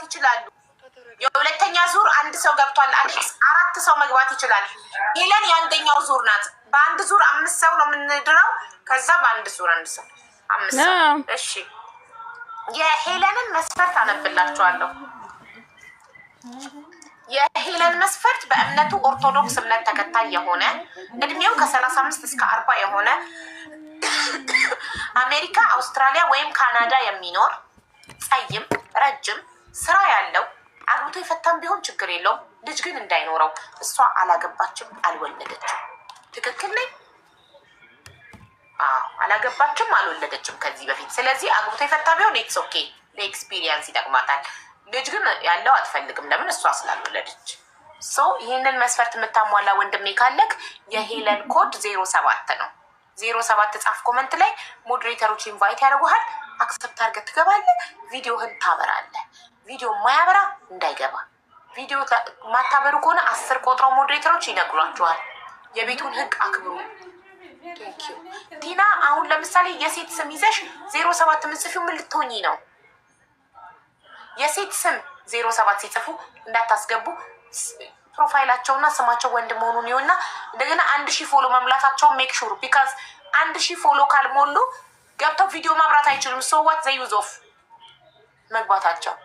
ይችላሉ። የሁለተኛ ዙር አንድ ሰው ገብቷል። አሌክስ 4 ሰው መግባት ይችላል። ሄለን የአንደኛው ዙር ናት። በአንድ ዙር 5 ሰው ነው የምንድረው። ከዛ በአንድ ዙር 1 ሰው 5 ሰው። እሺ የሄለንን መስፈርት አነብላችኋለሁ። የሄለን መስፈርት በእምነቱ ኦርቶዶክስ እምነት ተከታይ የሆነ እድሜው ከ35 እስከ 40 የሆነ አሜሪካ፣ አውስትራሊያ ወይም ካናዳ የሚኖር ጸይም፣ ረጅም፣ ስራ ያለው አግብቶ የፈታም ቢሆን ችግር የለውም። ልጅ ግን እንዳይኖረው። እሷ አላገባችም፣ አልወለደችም። ትክክል ነኝ? አላገባችም፣ አልወለደችም ከዚህ በፊት። ስለዚህ አግብቶ የፈታ ቢሆን ኢትስ ኦኬ፣ ለኤክስፒሪየንስ ይጠቅማታል። ልጅ ግን ያለው አትፈልግም። ለምን? እሷ ስላልወለደች። ይህንን መስፈርት የምታሟላ ወንድሜ ካለክ የሄለን ኮድ 07 ነው። 07 ጻፍ ኮመንት ላይ። ሞዴሬተሮች ኢንቫይት ያደርጉሃል። አክሰፕት አድርገህ ትገባለህ። ቪዲዮህን ታበራለህ። ቪዲዮ ማያበራ እንዳይገባ። ቪዲዮ ማታበሩ ከሆነ 10 ቆጥረው ሞዴሬተሮች ይነግሯችኋል። የቤቱን ህግ አክብሩ። ቲና አሁን ለምሳሌ የሴት ስም ይዘሽ 07 ምጽፊው ምን ልትሆኚ ነው? የሴት ስም 07 ሲጽፉ እንዳታስገቡ። ፕሮፋይላቸውና ስማቸው ወንድ መሆኑን ይሁንና እንደገና 1000 ፎሎ መምላታቸውን ሜክ ሹር። ቢካዝ 1000 ፎሎ ካልሞሉ ገብተው ቪዲዮ ማብራት አይችሉም። ሶዋት ዘዩዝ ኦፍ መግባታቸው።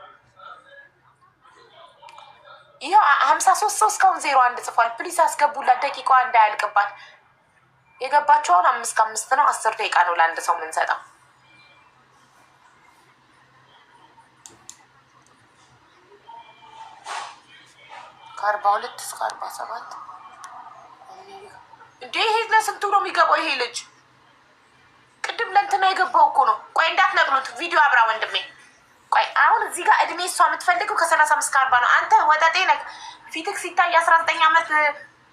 ይኸው 53 ሰው እስካሁን 01 ጽፏል። ፕሊስ አስገቡላት፣ ደቂቃዋ እንዳያልቅባት። የገባቸውን 5 ከ5 ነው። 10 ደቂቃ ነው ለአንድ ሰው የምንሰጠው። ከ42 እስከ 47 እንዴ! ይሄ ለስንቱ ነው የሚገባው? ይሄ ልጅ ቅድም ለእንትና የገባው እኮ ነው። ቆይ እንዳትነቅሉት። ቪዲዮ አብራ ወንድሜ። ቆይ አሁን እዚህ ጋር እድሜ እሷ የምትፈልገው ከ35 እስከ 40 ነው። አንተ ወጠጤ ነህ። ፊትክ ሲታይ 19 ዓመት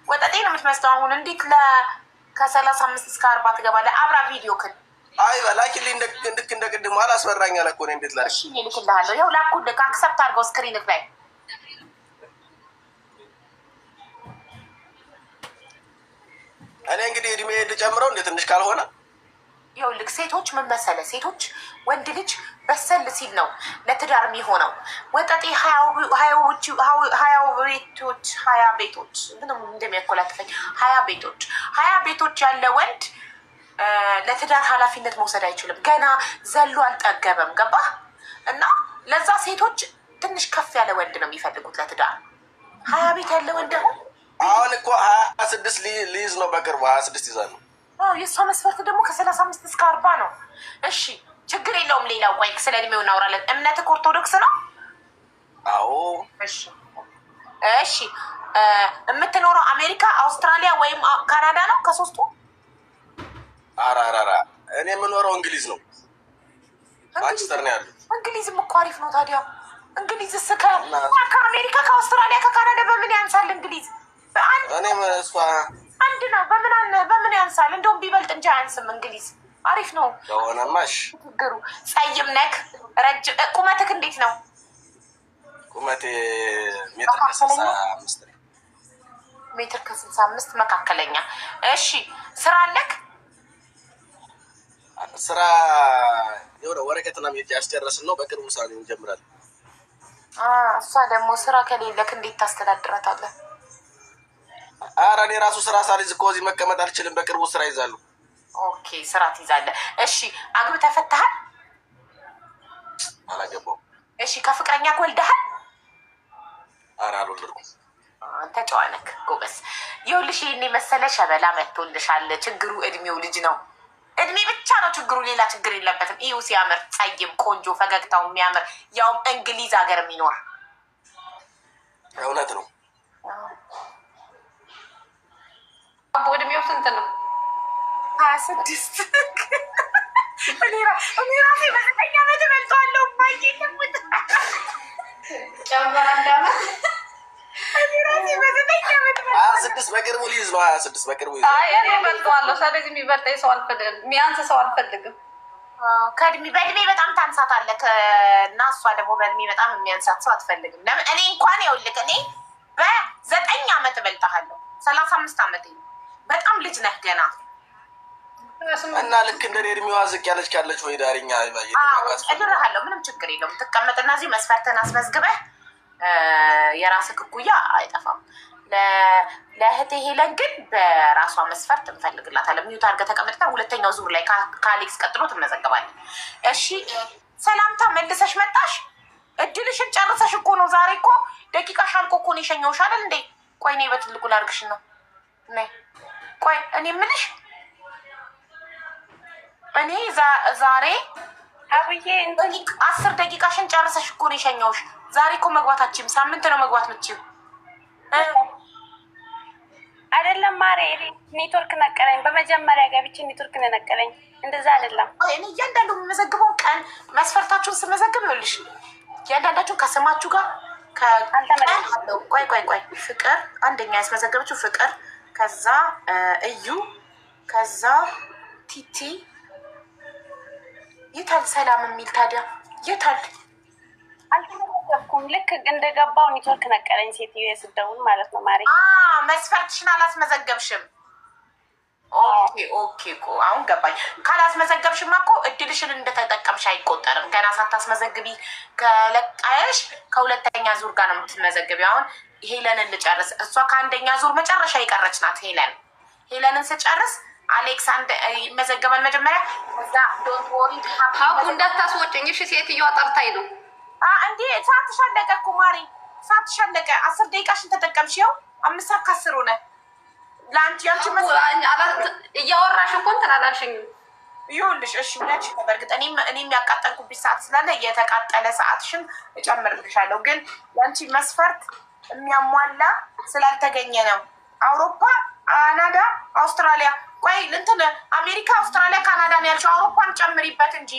ወጠጤ ነው የምትመስለው። አሁን እንዴት ከ35 እስከ 40 ትገባለህ? አብራ ቪዲዮ ክን አይ ላኪልኝ። እንድክ እንደቅድም አላስፈራኝ አለ እኮ ነው። እንዴት ላድርግ? እሺ እልክልሃለሁ። ይኸው ላኩልህ። አክሰፕት አድርገው ስክሪንክ ላይ። እኔ እንግዲህ እድሜ ልጨምረው እንደ ትንሽ ካልሆነ ይኸውልህ ሴቶች ምን መሰለህ፣ ሴቶች ወንድ ልጅ በሰል ሲል ነው ለትዳር የሚሆነው። ወጠጤ 20 ቤቶች ምንም እንደሚያኮላትፈኝ 20 ቤቶች ያለ ወንድ ለትዳር ኃላፊነት መውሰድ አይችልም። ገና ዘሎ አልጠገበም። ገባህ? እና ለዛ ሴቶች ትንሽ ከፍ ያለ ወንድ ነው የሚፈልጉት ለትዳር። 20 ቤት ያለ ወንድ አሁን እኮ 26 ሊይዝ ነው በቅርቡ 26 ይዛሉ። የእሷ መስፈርት ደግሞ ከ35 እስከ 40 ነው። እሺ ችግር የለውም። ሌላው ቆይ ስለ እድሜው እናውራለን። እምነትህ ኦርቶዶክስ ነው? አዎ። እሺ የምትኖረው አሜሪካ፣ አውስትራሊያ ወይም ካናዳ ነው? ከሶስቱ? አራራራ እኔ የምኖረው እንግሊዝ ነው። ማንቸስተር ነው ያለው። እንግሊዝም እኮ አሪፍ ነው። ታዲያ እንግሊዝ ከአሜሪካ፣ ከአውስትራሊያ፣ ከካናዳ በምን ያንሳል? እንግሊዝ እኔም እሷ አንድ ነው። በምን ያንሳል? እንደውም ቢበልጥ እንጂ አያንስም። እንግሊዝ አሪፍ ነው ከሆነማሽ። ችግሩ ጸይም ነክ ረጅም። ቁመትክ እንዴት ነው? ቁመቴ ሜትር ከ65 ሜትር ከ65 መካከለኛ። እሺ ስራ አለክ? ስራ የሆነ ወረቀትና ያስጨረስን ነው። በቅርቡ ስራ እንጀምራለን። እሷ ደግሞ ስራ ከሌለክ እንዴት ታስተዳድራታለህ? ኧረ እኔ ራሱ ስራ ሳልይዝ እኮ እዚህ መቀመጥ አልችልም። በቅርቡ ስራ ይዛሉ። ኦኬ ስራ ትይዛለህ። እሺ አግብተህ ፈትሃል? አላገባሁም። እሺ ከፍቅረኛ ወልደሃል? ኧረ አልወለድኩም። አንተ ጨዋ ነህ ጎበዝ። ይኸውልሽ ይሄን የመሰለ ሸበላ መጥቶልሻል። ችግሩ እድሜው ልጅ ነው። እድሜ ብቻ ነው ችግሩ፣ ሌላ ችግር የለበትም። ይኸው ሲያምር፣ ጸይም፣ ቆንጆ፣ ፈገግታው የሚያምር ያውም እንግሊዝ ሀገር የሚኖር እውነት ነው። እድሜው ስንት ነው? 26 እኔ ራሴ በ9 ዓመት እበልጠዋለሁ። ማይጌለሙት ጨምራ እንዳመት እኔ ራሴ በ9 ዓመት 26 በቅርቡ ሊይዝ ነው። 26 በቅርቡ ይይዝ። አይ እኔ እበልጠዋለሁ። ስለዚህ የሚበልጠኝ ሰው አልፈልግም፣ የሚያንስ ሰው አልፈልግም። በእድሜ በጣም ታንሳታለህ እና እሷ ደግሞ በእድሜ በጣም የሚያንሳት ሰው አትፈልግም። ለምን? እኔ እንኳን ይኸውልህ እኔ በ9 ዓመት እበልጥሃለሁ። 35 ዓመት በጣም ልጅ ነህ ገና። እና ልክ እንደ እድሜዋ ዝቅ ያለች ካለች ወይ ዳርኛ እድርሃለሁ። ምንም ችግር የለውም። ትቀመጥና እዚህ መስፈርትን አስመዝግበህ የራስህ እኩያ አይጠፋም። ለእህቴ ሄለን ግን በራሷ መስፈርት እንፈልግላታለን። ሚዩት አድርገህ ተቀመጥና ሁለተኛው ዙር ላይ ከአሌክስ ቀጥሎ ትመዘገባለን። እሺ ሰላምታ መልሰሽ መጣሽ። እድልሽን ጨርሰሽ እኮ ነው። ዛሬ እኮ ደቂቃሽ አልቆ እኮ ነው የሸኘሁሽ አይደል እንዴ? ቆይ እኔ በትልቁ ላድርግሽ ነው። ቆይ እኔ የምልሽ እኔ ዛሬ አብዬ 10 ደቂቃሽን ጨርሰሽ እኮ ነው የሸኘሁሽ። ዛሬ እኮ መግባታችም ሳምንት ነው መግባት ምችው አይደለም ማሬ። ኔትወርክ ነቀለኝ። በመጀመሪያ ገብቼ ኔትወርክ ነቀለኝ። እንደዛ አይደለም። እኔ እያንዳንዱ የምመዘግበው ቀን መስፈርታችሁን ስመዘግብ ይኸውልሽ እያንዳንዳችሁን ከስማችሁ ጋር ቆይ ፍቅር አንደኛ ያስመዘገበችው ፍቅር፣ ከዛ እዩ፣ ከዛ ቲቲ የታል ሰላም የሚል ታዲያ የታል? አልተመዘገብኩም። ልክ እንደገባው ኔትወርክ ነቀለኝ። ሴትዮ የስደውን ማለት ነው ማሬ። መስፈርትሽን አላስመዘገብሽም። ኦኬ እኮ አሁን ገባኝ። ካላስመዘገብሽማ እኮ እድልሽን እንደተጠቀምሽ አይቆጠርም። ገና ሳታስመዘግቢ ከለቃየሽ ከሁለተኛ ዙር ጋር ነው የምትመዘግቢ። አሁን ሄለንን ልጨርስ። እሷ ከአንደኛ ዙር መጨረሻ የቀረች ናት። ሄለንን ስጨርስ አሌክስ ይመዘገባል መጀመሪያ። እዛ ዶንት ወሪ ሀቡ እንዳታስወጭኝ እሺ። ሴትዮዋ ጠርታኝ ነው እንዴ። ሰዓትሽ አለቀ እኮ ማሪ፣ ሰዓትሽ አለቀ። 10 ደቂቃሽን ተጠቀምሽ። ይኸው 5 ሰዓት ከ10 ሆነ። ለአንቺ ያንቺ እያወራሽ እኮ እንትን አላልሽኝም። ይኸውልሽ እሺ ነች። በእርግጥ እኔም ያቃጠልኩብሽ ሰዓት ስላለ የተቃጠለ ሰዓትሽን እጨምርልሻለሁ። ግን ያንቺ መስፈርት የሚያሟላ ስላልተገኘ ነው። አውሮፓ፣ ካናዳ፣ አውስትራሊያ ቆይ እንትን አሜሪካ፣ አውስትራሊያ፣ ካናዳ ነው ያልሽው። አውሮፓን ጨምሪበት እንጂ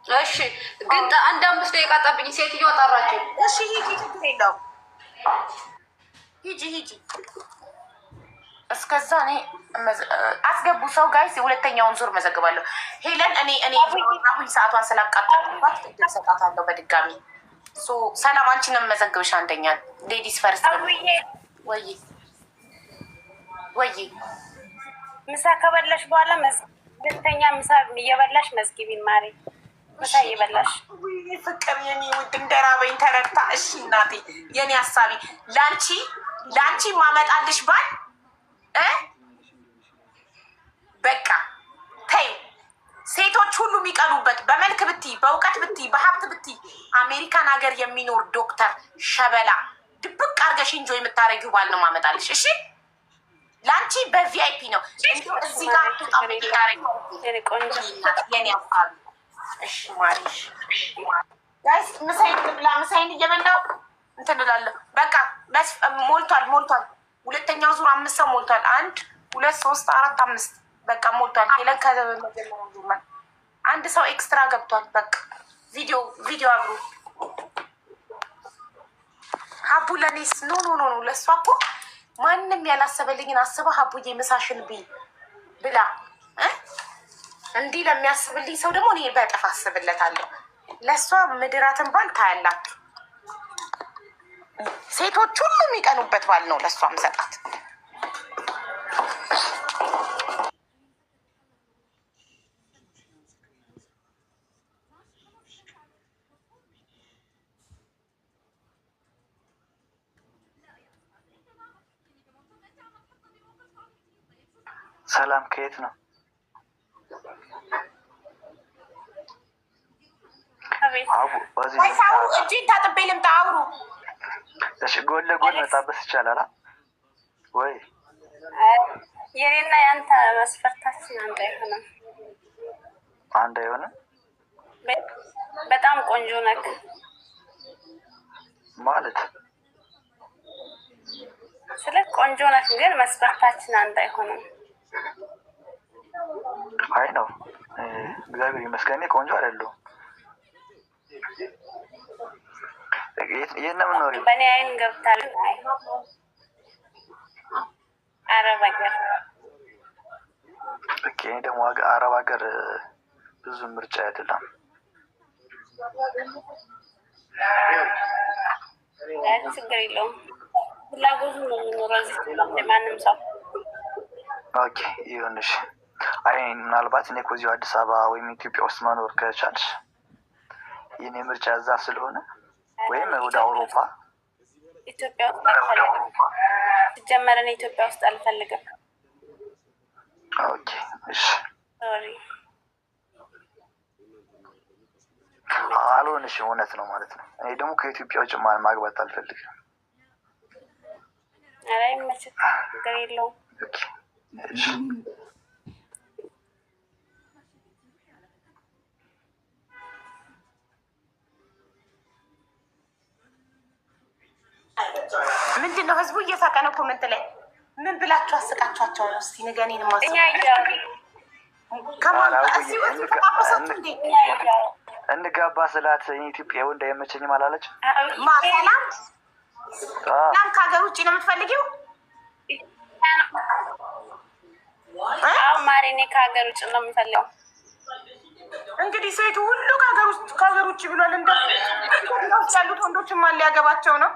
እሺ። ግን 5 ደቂቃ ጠብኝ። ሴትዮዋ ጠራችኝ። እሺ ሂጂ፣ ችግር የለውም ሂጂ። እስከዛ እኔ አስገቡ ሰው ጋይስ። ሁለተኛውን ዙር መዘግባለሁ። ሄለን እኔ አሁን ሰዓቷን ስላቃጠልኩባት እድል ሰጣታለሁ በድጋሚ። ሰላም አንቺን መዘግብሽ። አንደኛ ሌዲስ ፈርስት። ወይ ምሳ ከበላሽ በኋላ ሁለተኛ ምሳ እየበላሽ መዝግቢን ማሬ። ምሳ እየበላሽ ፍቅር የኔ ውድ እንደራበኝ ተረድታ። እሺ እናቴ የኔ ሀሳቢ ለአንቺ ማመጣልሽ ባል በቃ ተይ። ሴቶች ሁሉ የሚቀኑበት በመልክ ብቲ፣ በእውቀት ብቲ፣ በሀብት ብቲ አሜሪካን ሀገር የሚኖር ዶክተር ሸበላ ድብቅ አርገሽ እንጆ የምታደርጊው ባል ነው ማመጣልሽ። እሺ ለአንቺ በቪአይፒ ነው እዚህ ጋር የኔ ሀሳቢ። እሺ ማሪሽ ጋይስ ምሳይን ብላ ምሳይን እየበላው እንትን እላለሁ። በቃ ሞልቷል። ሁለተኛው ዙር 5 ሰው ሞልቷል። 1 2 3 4 5 በቃ ሞልቷል። ሄለን ከመጀመሪያው ዙር አንድ ሰው ኤክስትራ ገብቷል። በቃ ቪዲዮ አብሩ ሀቡ ለኔስ ኖ ለእሷ እኮ ማንም ያላሰበልኝን አስበ ሀቡዬ ምሳሽን ብላ እንዲህ ለሚያስብልኝ ሰው ደግሞ እኔ በእጥፍ አስብለታለሁ። ለእሷ ምድራትን ባል ታያላችሁ። ሴቶች ሁሉ የሚቀኑበት ባል ነው ለእሷ ምሰጣት። ሰላም ከየት ነው? እጅን ታጥቤ ልምጣ። አውሩ። እሺ ጎን ለጎን መጣበስ ይቻላል ወይ? የኔና የአንተ መስፈርታችን አንድ አይሆንም። አንድ አይሆንም? በጣም ቆንጆ ነክ ማለት ስለ ቆንጆ ነክ ግን መስፈርታችን አንድ አይሆንም። አይ ነው እግዚአብሔር ይመስገን ቆንጆ አይደለሁም። የት ነው የምኖሪው? በእኔ አይን ገብታል። አረብ ሀገር። ኦኬ ደግሞ አረብ ሀገር ብዙ ምርጫ አይደለም። ችግር የለውም። ፍላጎቱ ነው የሚኖረው እዚህ ማንም ሰው። ኦኬ ይሁንሽ። አይ ምናልባት እኔ ከዚሁ አዲስ አበባ ወይም ኢትዮጵያ ውስጥ መኖር ከቻልሽ የኔ ምርጫ እዛ ስለሆነ ወይም ወደ አውሮፓ። ኢትዮጵያ ውስጥ አልፈልግም። ሲጀመር እኔ ኢትዮጵያ ውስጥ አልፈልግም። ኦኬ እሺ። ሶሪ አልሆንሽ እውነት ነው ማለት ነው። እኔ ደግሞ ከኢትዮጵያ ውጭ ማግባት አልፈልግም። ኧረ ይመችህ፣ ችግር የለውም። ኦኬ እሺ። ምንድን ነው ህዝቡ እየሳቀ ነው ኮመንት ላይ። ምን ብላችሁ አስቃችኋቸው ነው? እስቲ ንገኔን ማስ እንጋባ ስላት ኢትዮጵያ ወንድ አይመቸኝም አላለች። ማሰላም ናም ከሀገር ውጭ ነው የምትፈልጊው? አዎ ማሪ፣ እኔ ከሀገር ውጭ ነው የምፈልገው። እንግዲህ ሴቱ ሁሉ ከሀገር ውጭ ብሏል። እንደ ያሉት ወንዶች ማን ሊያገባቸው ነው?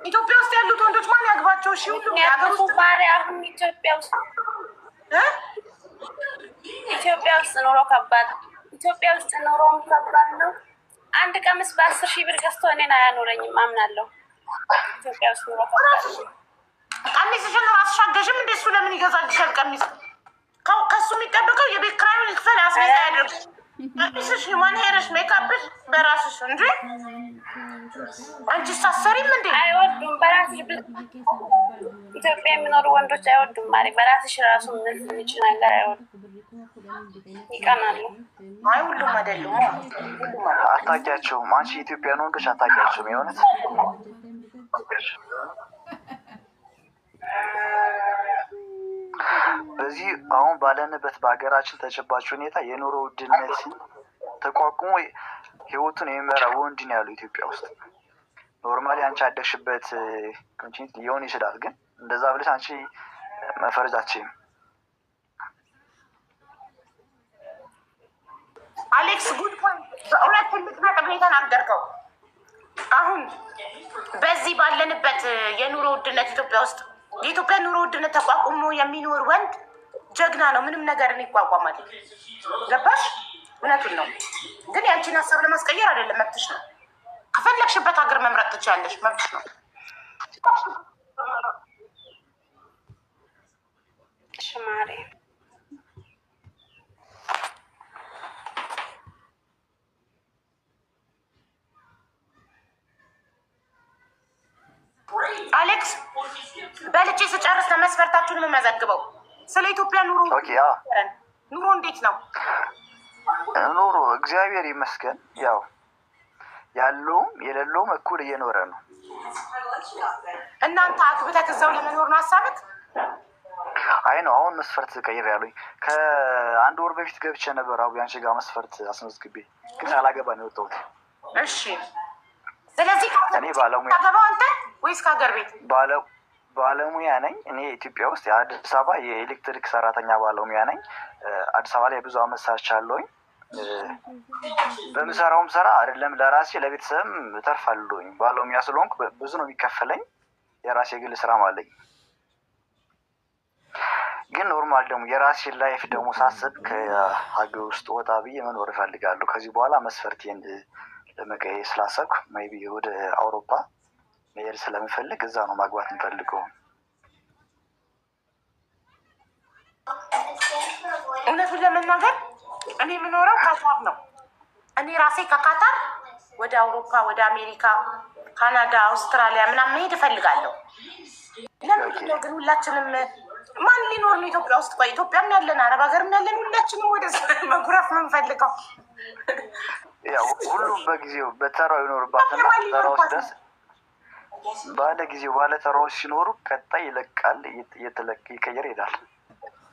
ኢትዮጵያ ውስጥ ያሉት ወንዶች ማን ያግባቸው? እሺ ሁሉ ሀገር ውስጥ ማሪ፣ አሁን ኢትዮጵያ ውስጥ ኑሮ ከባድ፣ ኢትዮጵያ ውስጥ ኑሮም ከባድ ነው። አንድ ቀሚስ በ10,000 ብር ገዝቶ እኔን አያኖረኝም አምናለሁ። ኢትዮጵያ ውስጥ ኑሮ ከባድ ነው። ቀሚስሽን ራስሽ አገዥም እንደ እሱ ለምን ይገዛልሻል? ቀሚስ ከሱ የሚጠበቀው የቤት ኪራዩን ይክፈል፣ አስቤዛ ያድርግ። ቀሚስሽ ማን ሄደሽ ሜካፕሽ በራስሽ እንጂ አንቺ ሳሰሪም እንዴ? አይወዱም። በራስሽ ኢትዮጵያ የሚኖሩ ወንዶች አይወዱም ማለት በራስሽ ራሱ ምን የሚችል ነገር አይወዱም፣ ይቀናሉ። አይ ሁሉም አይደሉም። አታውቂያቸውም አንቺ ኢትዮጵያን ወንዶች አታውቂያቸውም። የሆነት በዚህ አሁን ባለንበት በሀገራችን ተጨባጭ ሁኔታ የኑሮ ውድነት ተቋቁሞ ህይወቱን የሚመራ ወንድ ነው ያለው ኢትዮጵያ ውስጥ። ኖርማሊ አንቺ አደግሽበት ኮንቲኒቲ ሊሆን ይችላል፣ ግን እንደዛ ብለሽ አንቺ መፈረጅ አትችይም። አሌክስ ጉድ ፖይንት፣ በእውነት ትልቅ ነጥብ የተናገርከው። አሁን በዚህ ባለንበት የኑሮ ውድነት ኢትዮጵያ ውስጥ የኢትዮጵያ ኑሮ ውድነት ተቋቁሞ የሚኖር ወንድ ጀግና ነው። ምንም ነገርን ይቋቋማል። ገባሽ? እውነቱን ነው። ግን ያንቺን ሀሳብ ለማስቀየር አይደለም፣ መብትሽ ነው። ከፈለግሽበት ሀገር መምረጥ ትችላለሽ፣ መብትሽ ነው። ሽማሬ አሌክስ በልጬ ስጨርስ መስፈርታችሁን የምመዘግበው ስለ ኢትዮጵያ ኑሮ ኑሮ እንዴት ነው? ኑሮ እግዚአብሔር ይመስገን ያው ያለውም የሌለውም እኩል እየኖረ ነው። እናንተ አግብተህ እዛው ለመኖር ነው ሀሳብህ? አይ ነው አሁን መስፈርት ቀይሬያለሁኝ። ከአንድ ወር በፊት ገብቼ ነበር አንቺ ጋር መስፈርት አስመዝግቤ፣ ግን ሳላገባ ነው የወጣሁት። እሺ ስለዚህ እኔ ባለሙያ ታገባው አንተ ወይስ ከሀገር ቤት? ባለሙያ ነኝ እኔ ኢትዮጵያ ውስጥ የአዲስ አበባ የኤሌክትሪክ ሰራተኛ ባለሙያ ነኝ። አዲስ አበባ ላይ ብዙ አመት ሰርቻለሁኝ። በምሰራውም ስራ አይደለም ለራሴ ለቤተሰብም እተርፋለሁኝ። ባለሙያ ስለሆንኩ ብዙ ነው የሚከፈለኝ። የራሴ ግል ስራም አለኝ። ግን ኖርማል ደግሞ የራሴ ላይፍ ደግሞ ሳስብ ከሀገር ውስጥ ወጣ ብዬ መኖር እፈልጋለሁ። ከዚህ በኋላ መስፈርቴን ለመቀየር ስላሰብኩ ሜይ ቢ ወደ አውሮፓ መሄድ ስለምፈልግ እዛ ነው ማግባት የምፈልገው። እውነቱን ለመናገር እኔ የምኖረው ካታር ነው። እኔ ራሴ ከካታር ወደ አውሮፓ፣ ወደ አሜሪካ፣ ካናዳ፣ አውስትራሊያ ምናምን መሄድ እፈልጋለሁ። ለምንድን ነው ግን ሁላችንም ማን ሊኖር ነው ኢትዮጵያ ውስጥ? ቆይ ኢትዮጵያም ያለን አረብ ሀገርም ያለን ሁላችንም ወደ መጉረፍ ነው የምንፈልገው። ያው ሁሉም በጊዜው በተራው ይኖርባትና ተራው ደስ ባለ ጊዜው ባለ ተራው ሲኖሩ ቀጣይ ይለቃል፣ ይቀየር ይሄዳል።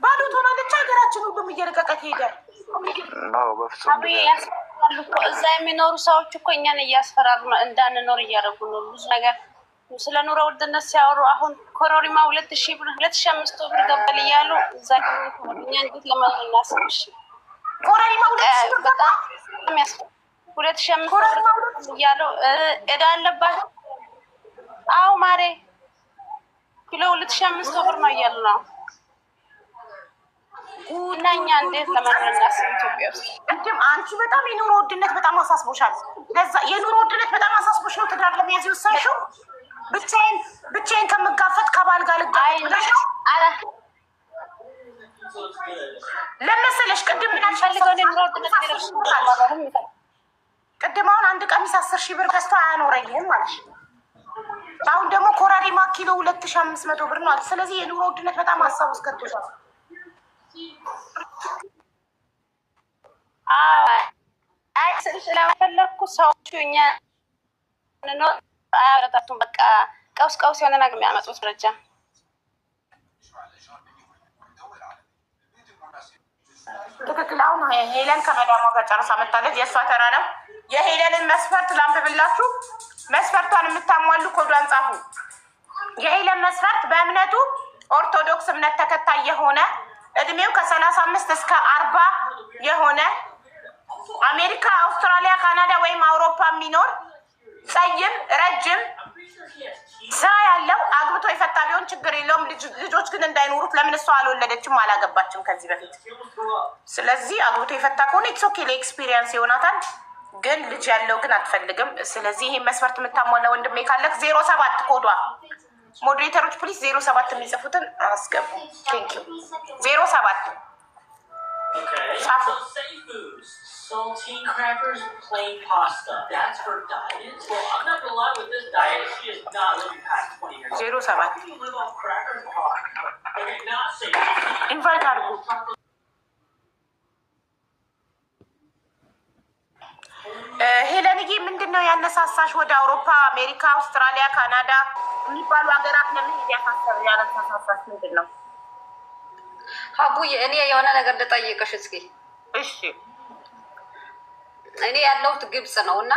ባዶ ትሆናለች ሀገራችን። ሁሉም እየለቀቀ ይሄዳል። ነው በፍጹም እዛ የሚኖሩ ሰዎች እኮ እኛን እያስፈራሩ ነው፣ እንዳንኖር እያደረጉ ነው። ብዙ ነገር ስለ ኑሮ ውድነት ሲያወሩ አሁን ኮሮሪማ 2,000 ብር 2,500 ብር ገባል እያሉ እዛ እኛ እንዴት ለማለት እናስብሽ? ኮሮሪማ 2,000 በጣም የሚያስፈራ 2,500 ብር እያሉ እዳ አለባቸው። አዎ ማሬ ኪሎ 2,500 ብር ነው እያሉ ነው። እና እኛ እንዴት ለመኖር እናስብ ኢትዮጵያ ውስጥ? ቅድም አንቺ በጣም የኑሮ ውድነት በጣም አሳስቦሻል። ለዛ የኑሮ ውድነት በጣም አሳስቦሽ ነው ትዳር ለመያዝ የወሰንሽው? ብቻዬን ከምጋፈጥ ከባል ጋር ልጋፈጥ ለመሰለሽ ቅድም ምን አልፈልገው የኑሮ ውድነት ቅድም አሁን አንድ ቀሚስ 10,000 ብር ገዝቶ አያኖረኝም ማለት ነው። አሁን ደግሞ ኮራሪማ ኪሎ 2,500 ብር ነው አለ። ስለዚህ የኑሮ ውድነት በጣም ሀሳብ ውስጥ ከቶሻል። አይ ስለፈለኩ ሰዎቹ እኛ ነው አያረጣቱም። በቃ ቀውስ የሆነ ነገር የሚያመጡት ደረጃ ትክክል። አሁን ሄለን ከመዳሟ ጋር ጨርሳ መታለች። የእሷ ተራ ነው። የሄለንን መስፈርት ላንብብላችሁ። መስፈርቷን የምታሟሉ ኮዷን ጻፉ። የሄለን መስፈርት በእምነቱ ኦርቶዶክስ እምነት ተከታይ የሆነ እድሜው ከ35 እስከ 40 የሆነ አሜሪካ፣ አውስትራሊያ፣ ካናዳ ወይም አውሮፓ የሚኖር ጸይም፣ ረጅም፣ ስራ ያለው አግብቶ የፈታ ቢሆን ችግር የለውም። ልጆች ግን እንዳይኖሩት። ለምን እሷ አልወለደችም አላገባችም ከዚህ በፊት። ስለዚህ አግብቶ የፈታ ከሆነ ኢትስ ኦኬ ለኤክስፒሪየንስ ይሆናታል። ግን ልጅ ያለው ግን አትፈልግም። ስለዚህ ይሄን መስፈርት የምታሟላ ወንድሜ ካለክ 07 ኮዷ ሞዴሬተሮች ፕሊዝ 07 የሚጽፉትን አስገቡ። ቴንክ ዩ 07 ጻፉ። Saltine crackers, plain pasta. That's her diet. Well, I'm not gonna lie with this diet. She is not living past 20 years. 07 How do you live on crackers? Okay, not safe. ኢንቫይት አድርጉ። ሄለንዬ ምንድን ነው ያነሳሳሽ ወደ አውሮፓ፣ አሜሪካ፣ አውስትራሊያ፣ ካናዳ የሚባሉ ሀገራት ለመሄድ ያነሳሳሽ ምንድን ነው? ሀቡዬ እኔ የሆነ ነገር ልጠይቅሽ እስኪ። እሺ እኔ ያለሁት ግብጽ ነው እና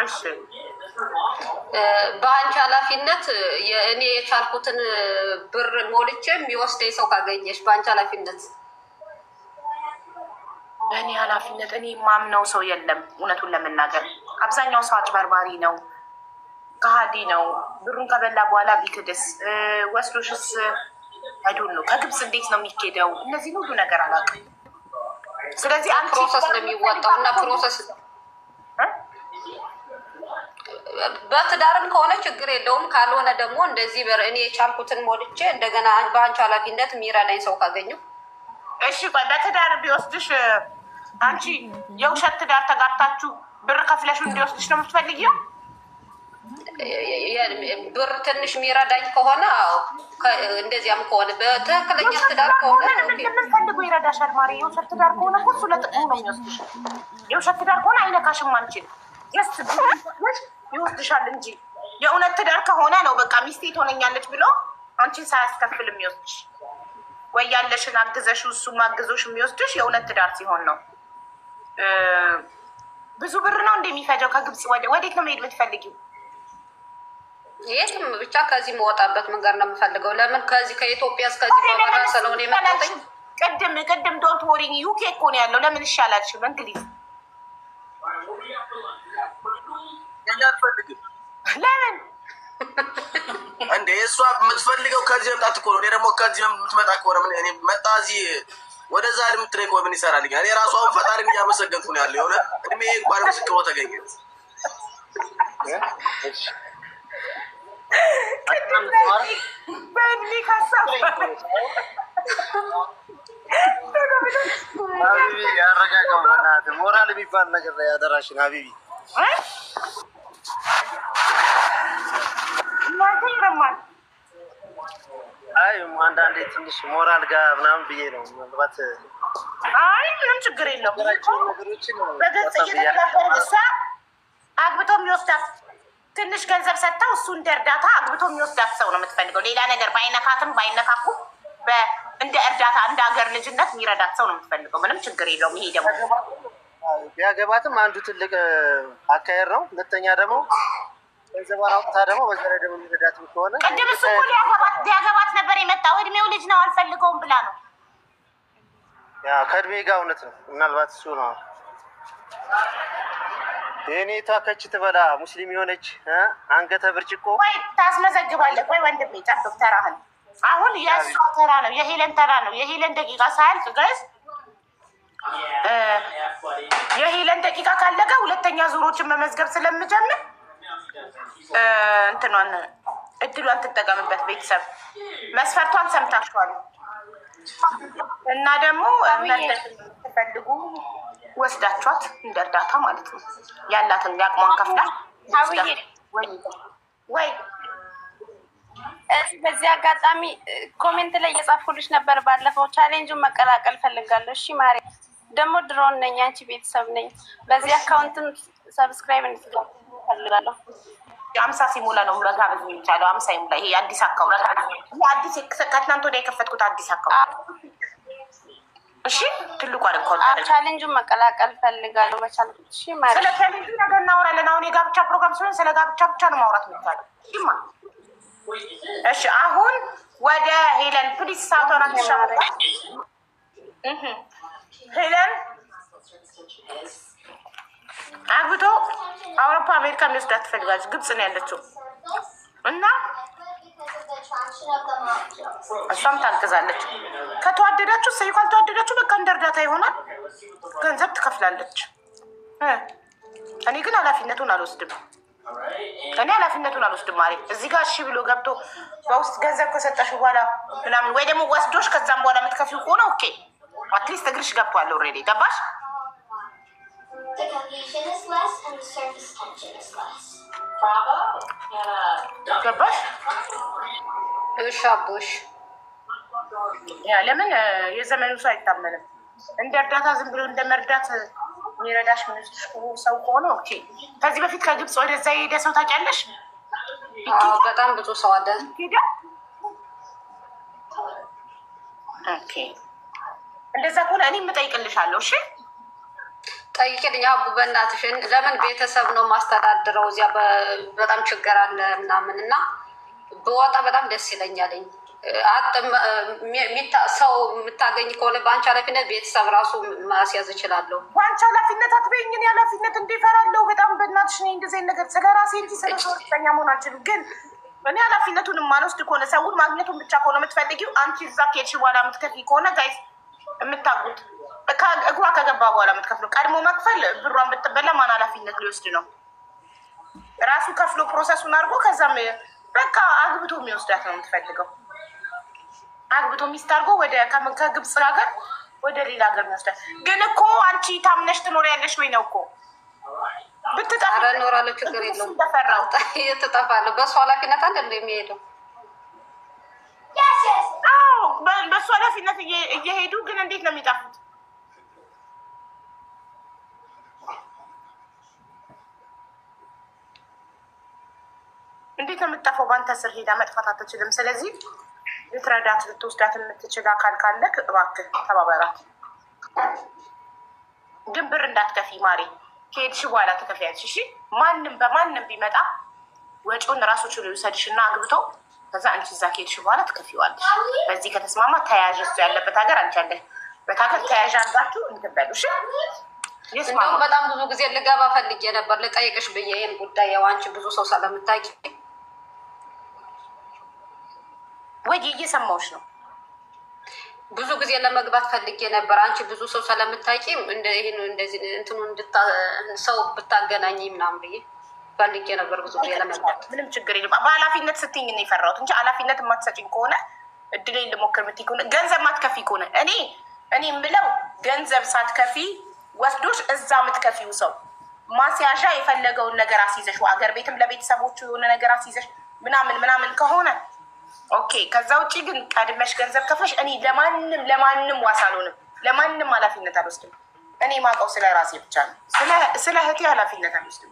እሺ በአንቺ ኃላፊነት እኔ የቻልኩትን ብር ሞልቼ የሚወስደኝ ሰው ካገኘሽ በአንቺ ኃላፊነት። በእኔ ኃላፊነት እኔ ማምነው ሰው የለም። እውነቱን ለመናገር አብዛኛው ሰው አጭበርባሪ ነው፣ ከሃዲ ነው። ብሩን ከበላ በኋላ ቢክድስ ወስዶሽስ አይዶን ነው። ከግብጽ እንዴት ነው የሚኬደው? እነዚህ ሁሉ ነገር አላውቅም። ስለዚህ አንቺ ፕሮሰስ ነው የሚወጣው እና ፕሮሰስ በትዳርም ከሆነ ችግር የለውም። ካልሆነ ደግሞ እንደዚህ እኔ የቻልኩትን ሞልቼ እንደገና በአንቺ ኃላፊነት የሚረዳኝ ሰው ካገኘው እሺ። ቆይ በትዳር ቢወስድሽ አንቺ የውሸት ትዳር ተጋብታችሁ ብር ከፍለሽ እንዲወስድሽ ነው የምትፈልጊው? ብር ትንሽ የሚረዳኝ ከሆነ እንደዚያም ከሆነ በትክክለኛ ትዳር ከሆነ ምን ፈልጎ ይረዳሻል? ማሪ የውሸት ትዳር ከሆነ እሱ ለጥቅሙ ነው የሚወስድሽ። የውሸት ትዳር ከሆነ አይነካሽም። አንቺን ይወስድሻል እንጂ የእውነት ትዳር ከሆነ ነው በቃ ሚስቴ ትሆነኛለች ብሎ አንቺን ሳያስከፍል የሚወስድሽ። ወይ ያለሽን አግዘሽ እሱም አግዞሽ የሚወስድሽ የእውነት ትዳር ሲሆን ነው። ብዙ ብር ነው እንደሚፈጀው። ከግብጽ ወዴት ነው መሄድ የምትፈልጊው? የትም ብቻ ከዚህ መወጣበት መንገድ ነው የምፈልገው። ለምን ከዚህ ከኢትዮጵያ እስከዚህ በበራ ስለሆነ የመጣሁት። ቅድም ዶንት ወሪ ዩኬ እኮ ነው ያለው። ለምን ይሻላልሽ በእንግሊዝ? ለምን እንዴ? እሷ የምትፈልገው ከዚህ መምጣት እኮ ነው። እኔ ደግሞ ከዚህ የምትመጣ ከሆነ ምን እኔ መጣ እዚህ ወደዛ ልምትለኝ እኮ ምን ይሰራልኝ? እኔ ራሱ አሁን ፈጣሪን እያመሰገንኩ ነው ያለው። የሆነ እድሜ እንኳን ምስክሮ ተገኘ። በእድሜ ካሳብ ሀቢቢ ያረጋጋው በእናትህ ሞራል የሚባል ነገር ላይ ያደራሽን ሀቢቢ እናንተ ይረማል። አይ አንዳንዴ ትንሽ ሞራል ጋር ምናምን ብዬ ነው። ምናልባት አይ ምንም ችግር የለውም። ነገሮችን በገጽ እየተነጋገርን እሷ አግብቶ የሚወስዳት ትንሽ ገንዘብ ሰጥተው እሱ እንደ እርዳታ አግብቶ የሚወስዳት ሰው ነው የምትፈልገው። ሌላ ነገር ባይነካትም ባይነካኩም እንደ እርዳታ እንደ ሀገር ልጅነት የሚረዳት ሰው ነው የምትፈልገው። ምንም ችግር የለውም። ይሄ ደግሞ ቢያገባትም አንዱ ትልቅ አካሄድ ነው። ሁለተኛ ደግሞ ገንዘቧን አውጥታ ደግሞ በዛ ላይ ደግሞ የሚረዳትም ከሆነ ቅድም እሱ እኮ ሊያገባት ነበር የመጣው። እድሜው ልጅ ነው አልፈልገውም ብላ ነው። ያ ከእድሜ ጋር እውነት ነው። ምናልባት እሱ ነው የኔ ታከች ትበላ ሙስሊም የሆነች አንገተ ብርጭቆ ወይ ታስመዘግባለህ። ወይ ወንድሜ ጠብቅ ተራህን። አሁን የእሷ ተራ ነው፣ የሄለን ተራ ነው። የሄለን ደቂቃ ሳያልቅ ጋይስ የሄለን ደቂቃ ካለቀ ሁለተኛ ዙሮችን መመዝገብ ስለምጀምር እንትኗን እድሏን ትጠቀምበት። ቤተሰብ መስፈርቷን ሰምታችኋል። እና ደግሞ ትፈልጉ ወስዳችኋት እንደ እርዳታ ማለት ነው ያላትን ያቅሟን ከፍላ ወይ በዚህ አጋጣሚ ኮሜንት ላይ እየጻፍኩልሽ ነበር ባለፈው ቻሌንጁን መቀላቀል ፈልጋለሁ። እሺ ማሪ ደግሞ ድሮን ነኝ አንቺ ቤተሰብ ነኝ። በዚህ አካውንትም ሰብስክራይብ እንድትገቡ ፈልጋለሁ። 50 ሲሞላ ነው መጋበዝ የሚቻለው። 50 ይሙላ። ይሄ አዲስ አካውንት ይሄ አዲስ ከትናንት ወዲያ የከፈትኩት አዲስ አካውንት። እሺ ትልቁ አካውንት ቻሌንጁን መቀላቀል ፈልጋለሁ በቻልኩት። እሺ ማሪ ስለ ቻሌንጁ ነገር እናወራለን። አሁን የጋብቻ ፕሮግራም ስለሆነ ስለ ጋብቻ ብቻ ነው ማውራት የሚቻለው። እሺ አሁን ወደ ሄለን ፕሊስ ሳውቶና ተሻለ። ሄለን አግብቶ አውሮፓ አሜሪካ የሚወስዳት ትፈልጋለች። ግብጽ ነው ያለችው እና እሷም ታግዛለች። ከተዋደዳችሁ ሰይ ካልተዋደዳችሁ በቃ እንደ እርዳታ ይሆናል። ገንዘብ ትከፍላለች። እኔ ግን ኃላፊነቱን አልወስድም። ማለት እዚህ ጋር እሺ ብሎ ገብቶ በውስጥ ገንዘብ ከሰጠሽ በኋላ ምናምን ወይ ደግሞ ወስዶሽ ከዛም በኋላ የምትከፊው ከሆነ ኦኬ አትሊስት እግርሽ ገብቷል። ኦልሬዲ ገባሽ? ገባሽ? እሺ አቦሽ ያ ለምን የዘመኑ ሰው አይታመንም። እንደ እርዳታ ዝም ብሎ እንደ መርዳት የሚረዳሽ ሰው ከሆነ ኦኬ። ከዚህ በፊት ከግብጽ ወደዛ የሄደ ሰው ታውቂያለሽ? በጣም ብዙ ሰው አለ። ኦኬ እንደዛ ከሆነ እኔም እጠይቅልሻለሁ። እሺ ጠይቂልኝ አቡ በእናትሽ። ለምን ቤተሰብ ነው ማስተዳድረው። እዚያ በጣም ችግር አለ ምናምን እና በወጣ በጣም ደስ ይለኛልኝ። ሰው የምታገኝ ከሆነ በአንቺ ኃላፊነት ቤተሰብ ራሱ ማስያዝ እችላለሁ። በአንቺ ኃላፊነት አትበይኝን። ኃላፊነት እንዲፈራለሁ በጣም በእናትሽ። እኔ እንደዚህ ነገር ስለ ራሴ እንጂ ስለ ሰው እርግጠኛ መሆን አልችልም። ግን እኔ ኃላፊነቱን የማልወስድ ከሆነ ሰውን ማግኘቱን ብቻ ከሆነ የምትፈልጊው አንቺ እዛ ከሄድሽ በኋላ የምትከፊ ከሆነ ጋይስ የምታውቁት እግሯ ከገባ በኋላ የምትከፍለው ቀድሞ መክፈል ብሯን ብትበላ ማን ኃላፊነት ሊወስድ ነው? ራሱ ከፍሎ ፕሮሰሱን አድርጎ ከዛም በቃ አግብቶ የሚወስዳት ነው የምትፈልገው። አግብቶ ሚስት አድርጎ ወደ ከግብጽ ሀገር ወደ ሌላ ሀገር የሚወስዳት። ግን እኮ አንቺ ታምነሽ ትኖሪያለሽ ወይ ነው እኮ ብትጠፋ እኖራለሁ፣ ችግር የለውም። ትጠፋለሁ። በእሱ ኃላፊነት አንድ እንደ የሚሄደው በእሱ ኃላፊነት እየሄዱ ግን እንዴት ነው የሚጠፉት? እንዴት ነው የምትጠፋው? በአንተ ስር ሄዳ መጥፋት አትችልም። ስለዚህ ልትረዳት ልትወስዳት የምትችል አካል ካለክ እባክህ ተባበራት። ግን ብር እንዳትከፊ ማሪ። ከሄድሽ በኋላ ትከፍያለሽ። እሺ ማንም በማንም ቢመጣ ወጪውን ራሱ ችሎ ይውሰድሽ እና አግብቶ ከዛ አንቺ እዛ ከሄድሽ በኋላ ትከፊዋለሽ። በዚህ ከተስማማ ተያዥ እሱ ያለበት ሀገር አንቺ ያለበት ሀገር ተያዥ አድርጋችሁ እንትን በሉ። እሺ እንደውም በጣም ብዙ ጊዜ ልገባ ፈልጌ ነበር ልጠይቅሽ ብዬ ይህን ጉዳይ ያው አንቺ ብዙ ሰው ስለምታውቂ ወይ እየሰማሁሽ ነው። ብዙ ጊዜ ለመግባት ፈልጌ ነበር። አንቺ ብዙ ሰው ስለምታውቂ ይህን እንደዚህ እንትኑ ሰው ብታገናኝ ምናምን ብዬ ፈልጌ ነበር ብዙ ጊዜ ለመግባት። ምንም ችግር የለም። በኃላፊነት ስትይኝ ነው የፈራሁት እንጂ ኃላፊነት የማትሰጪኝ ከሆነ እድሌን ልሞክር የምትይ ከሆነ ገንዘብ ማትከፊ ከሆነ እኔ የምለው ገንዘብ ሳትከፊ ወስዶሽ እዛ የምትከፊው ሰው ማስያዣ የፈለገውን ነገር አስይዘሽ አገር ቤትም ለቤተሰቦቹ የሆነ ነገር አስይዘሽ ምናምን ከሆነ ኦኬ። ከዛ ውጭ ግን ቀድመሽ ገንዘብ ከፍለሽ እኔ ለማንም ዋስ አልሆንም፣ ለማንም ኃላፊነት አልወስድም። እኔ ማውቀው ስለ ራሴ ብቻ ነው። ስለ እህቴ ኃላፊነት አልወስድም።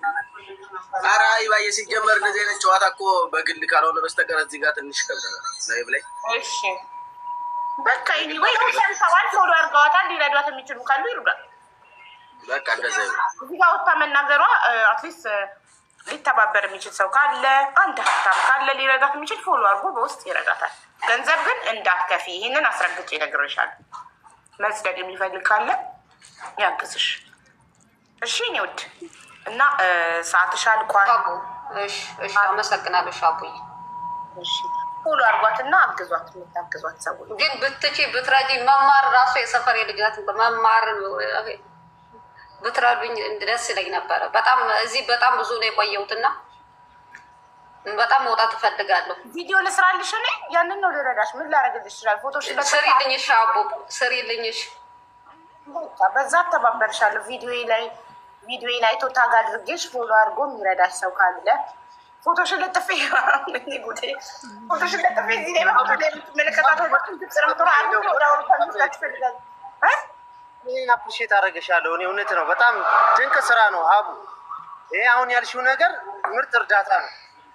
ኧረ ይባዬ ሲጀመር እንደዚህ አይነት ጨዋታ እኮ በግል ካልሆነ በስተቀር እዚህ ጋር ትንሽ ከብዳል። ላይቭ ላይ እሺ በቃ ይሄ ወይ ሰምተዋል፣ ፎሎ አድርገዋታል። ሊረዷት የሚችሉ ካሉ ይርዷል። በቃ እንደዛ እዚህ ጋር ወጣ መናገሯ አትሊስት ሊተባበር የሚችል ሰው ካለ አንድ ሀብታም ካለ ሊረዳት የሚችል ፎሎ አድርጎ በውስጥ ይረዳታል። ገንዘብ ግን እንዳትከፊ፣ ይህንን አስረግጬ እነግርሻለሁ። መጽደቅ የሚፈልግ ካለ ያግዝሽ። እሺ እኔ ውድ እና ሰዓትሽ አልቋል። እሺ አመሰግናለሁ አቡዬ። እሺ ፎሎ አድርጓትና አግዟት። የምታግዟት ሰዎች ግን ብትቺ ብትረጂ መማር ራሱ የሰፈር ልጅ ናት። መማር ብትረዱኝ ደስ ይለኝ ነበረ። በጣም እዚህ በጣም ብዙ ነው የቆየሁትና በጣም መውጣት እፈልጋለሁ። ቪዲዮ ልስራልሽ እኔ ያንን ነው ልረዳሽ። ምን ላደርግልሽ ይችላል? ፎቶሽ ስሪልኝ። እሺ አቦ ስሪልኝ። እሺ በዛ ተባበርሻለሁ። ቪዲዮ ላይ ቶታግ አድርጌሽ ፎሎ አድርጎ የሚረዳሽ ሰው ካለ ፎቶሽን ለጥፌ ጉዴ ፎቶሽን ለጥፌ እዚህ ላይ በፎቶ ላይ የምትመለከታቸው ይህን አፕሪሼት አደረገሻለሁ። እኔ እውነት ነው በጣም ድንቅ ስራ ነው ሀቡ። ይሄ አሁን ያልሽው ነገር ምርጥ እርዳታ ነው፣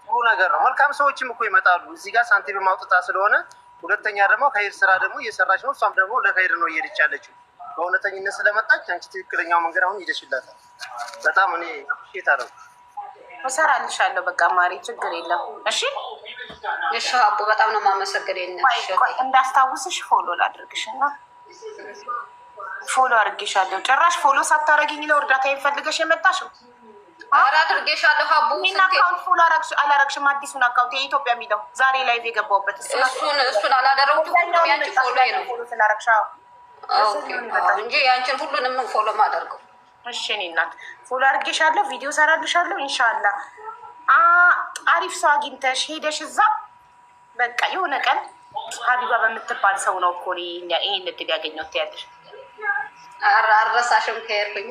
ጥሩ ነገር ነው። መልካም ሰዎችም እኮ ይመጣሉ እዚህ ጋር ሳንቲም ማውጣታ ስለሆነ፣ ሁለተኛ ደግሞ ከሄድ ስራ ደግሞ እየሰራች ነው። እሷም ደግሞ ለኸይር ነው እየሄደች ያለችው። በእውነተኝነት ስለመጣች አንቺ ትክክለኛው መንገድ አሁን ይደሽላታል። በጣም እኔ አፕሪሼት አደረጉ። እሰራልሻለሁ። በቃ ማሪ ችግር የለም። እሺ እሺ አቦ በጣም ነው የማመሰግነው። እንዳስታውስሽ ፎሎ ላድርግሽ እና ፎሎ አድርጌሻለሁ። ጭራሽ ፎሎ ሳታረጊኝ ነው እርዳታ የሚፈልገሽ የመጣሽው? ኧረ አድርጌሻለሁ አቦ። ይህን አካውንት ፎሎ አላረግሽም? አዲሱን አካውንት የኢትዮጵያ የሚለው ዛሬ ላይ የገባሁበት እሱን አላደረጉትም። ያንቺ ፎሎ ነው ስላረግሻ እንጂ ያንቺን ሁሉንም ፎሎ ማደርገው። እሺ እኔ እናት ፎሎ አድርጌሻለሁ። ቪዲዮ ሰራልሻለሁ። ኢንሻላህ አሪፍ ሰው አግኝተሽ ሄደሽ እዛ በቃ የሆነ ቀን ሀቢባ በምትባል ሰው ነው እኮ ይሄን እድል ያገኘሁት ያለሽ። አረሳሽም ከሄድኩኝ